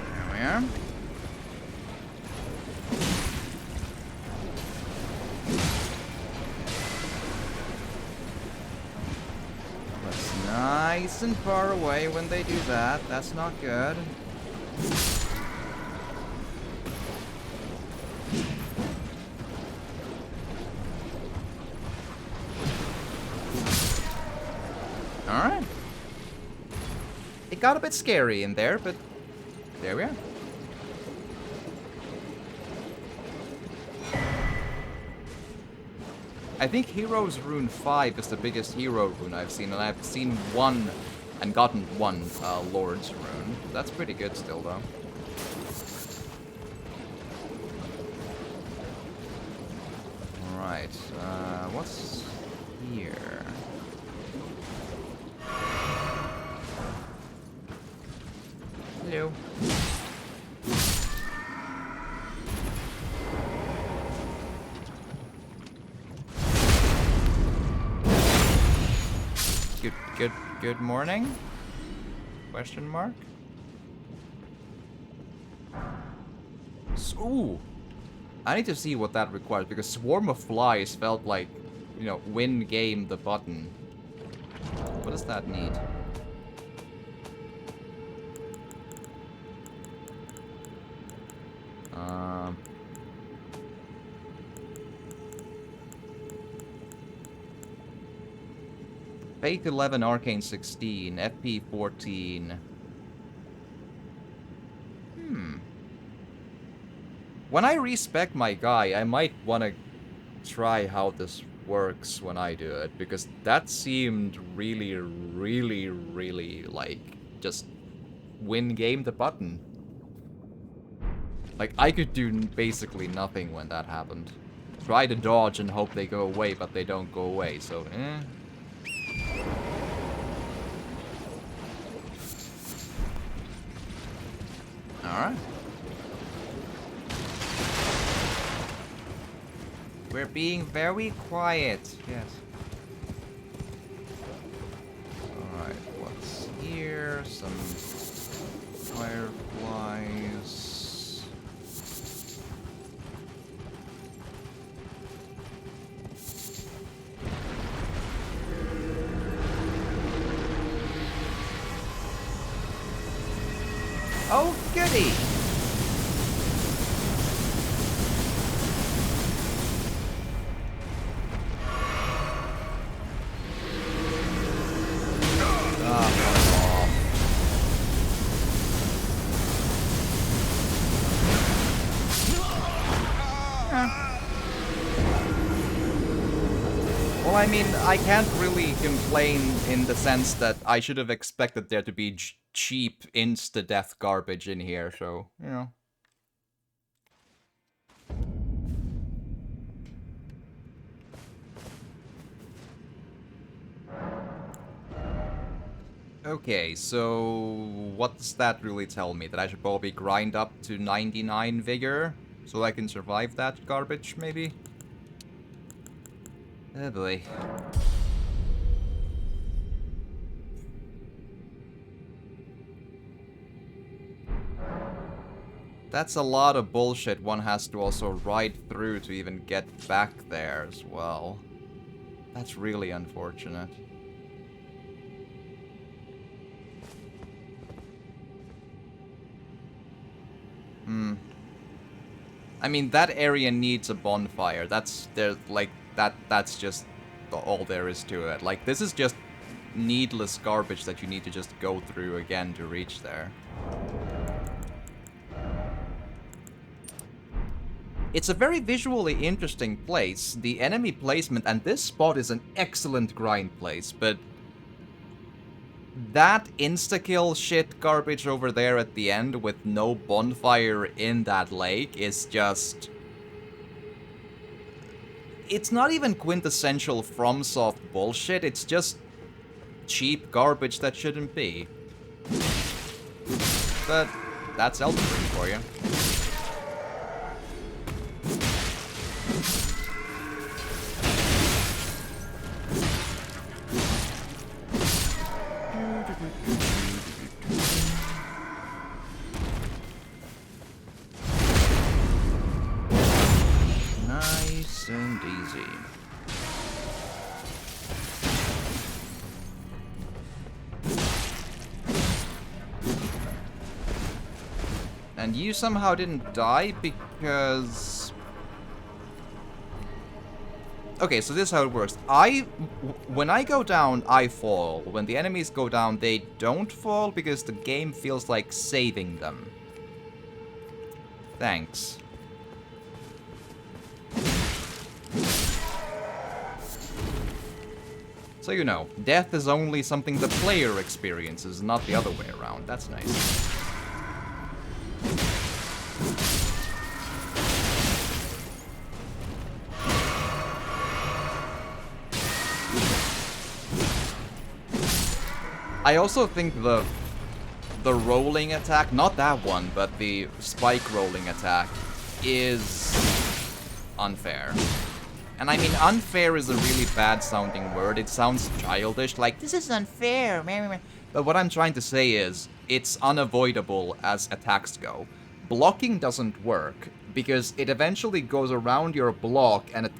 There we are. That's nice and far away when they do that. That's not good. Alright. It got a bit scary in there, but there we are. I think Hero's Rune 5 is the biggest hero rune I've seen, and I've seen one and gotten one Lord's Rune. That's pretty good still, though. Alright, what's here? Hello. Good morning? Question mark? Ooh! I need to see what that requires, because Swarm of Flies felt like, you know, win game the button. What does that need? Faith 11, Arcane 16, FP 14. When I respec my guy, I might want to try how this works when I do it, because that seemed really, really, really like just win game the button. Like, I could do basically nothing when that happened. Try to dodge and hope they go away, but they don't go away, so Alright. We're being very quiet. Yes. Alright, what's here? Some fireflies. Oh, goody! Well, I mean, I can't really complain in the sense that I should have expected there to be cheap insta-death garbage in here, so, you know. Okay, so what does that really tell me? That I should probably grind up to 99 vigor so I can survive that garbage, maybe? Oh boy. That's a lot of bullshit one has to also ride through to even get back there as well. That's really unfortunate. I mean, that area needs a bonfire. That's that's just all there is to it. Like, this is just needless garbage that you need to just go through again to reach there. It's a very visually interesting place. The enemy placement, and this spot is an excellent grind place, but that insta-kill shit garbage over there at the end with no bonfire in that lake is just... It's not even quintessential FromSoft bullshit, it's just cheap garbage that shouldn't be. But that's Elden Ring for you. Nice and easy. And you somehow didn't die because... Okay, so this is how it works. When I go down, I fall. When the enemies go down, they don't fall because the game feels like saving them. Thanks. So you know, death is only something the player experiences, not the other way around. That's nice. I also think the rolling attack, not that one, but the spike rolling attack, is unfair. And I mean, unfair is a really bad sounding word. It sounds childish, like, this is unfair. But what I'm trying to say is, it's unavoidable as attacks go. Blocking doesn't work, because it eventually goes around your block and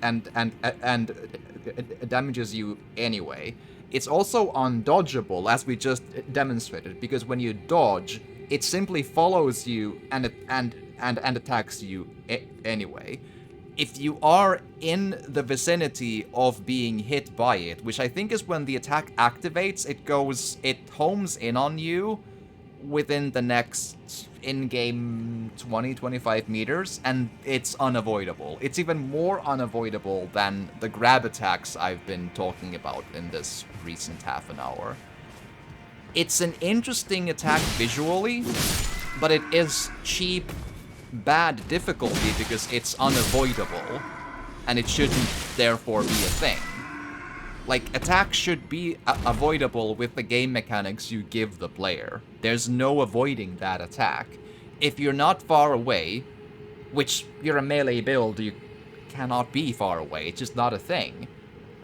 it damages you anyway. It's also undodgeable, as we just demonstrated, because when you dodge, it simply follows you and attacks you anyway. If you are in the vicinity of being hit by it, which I think is when the attack activates, it homes in on you within the next in-game 20-25 meters, and it's unavoidable. It's even more unavoidable than the grab attacks I've been talking about in this recent half an hour. It's an interesting attack visually, but it is cheap, bad difficulty because it's unavoidable, and it shouldn't therefore be a thing. Like, attacks should be avoidable with the game mechanics you give the player. There's no avoiding that attack. If you're not far away, which you're a melee build, you cannot be far away, it's just not a thing.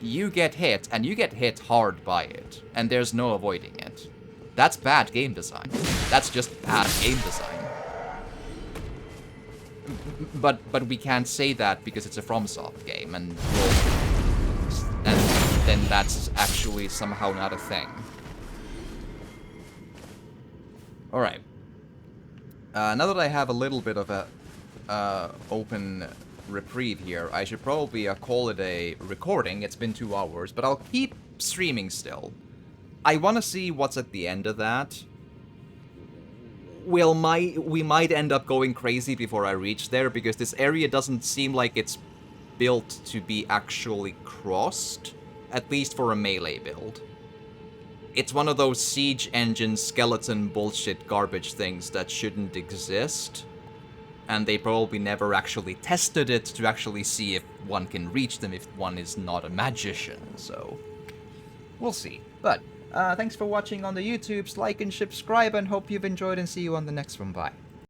You get hit, and you get hit hard by it, and there's no avoiding it. That's bad game design. That's just bad game design. But we can't say that because it's a FromSoft game, and then that's actually somehow not a thing. Alright. Now that I have a little bit of a open reprieve here, I should probably call it a recording. It's been 2 hours, but I'll keep streaming still. I want to see what's at the end of that. We might end up going crazy before I reach there, because this area doesn't seem like it's built to be actually crossed, at least for a melee build. It's one of those siege engine skeleton bullshit garbage things that shouldn't exist, and they probably never actually tested it to actually see if one can reach them if one is not a magician, so we'll see. But thanks for watching on the YouTubes, like and subscribe, and hope you've enjoyed, and see you on the next one. Bye.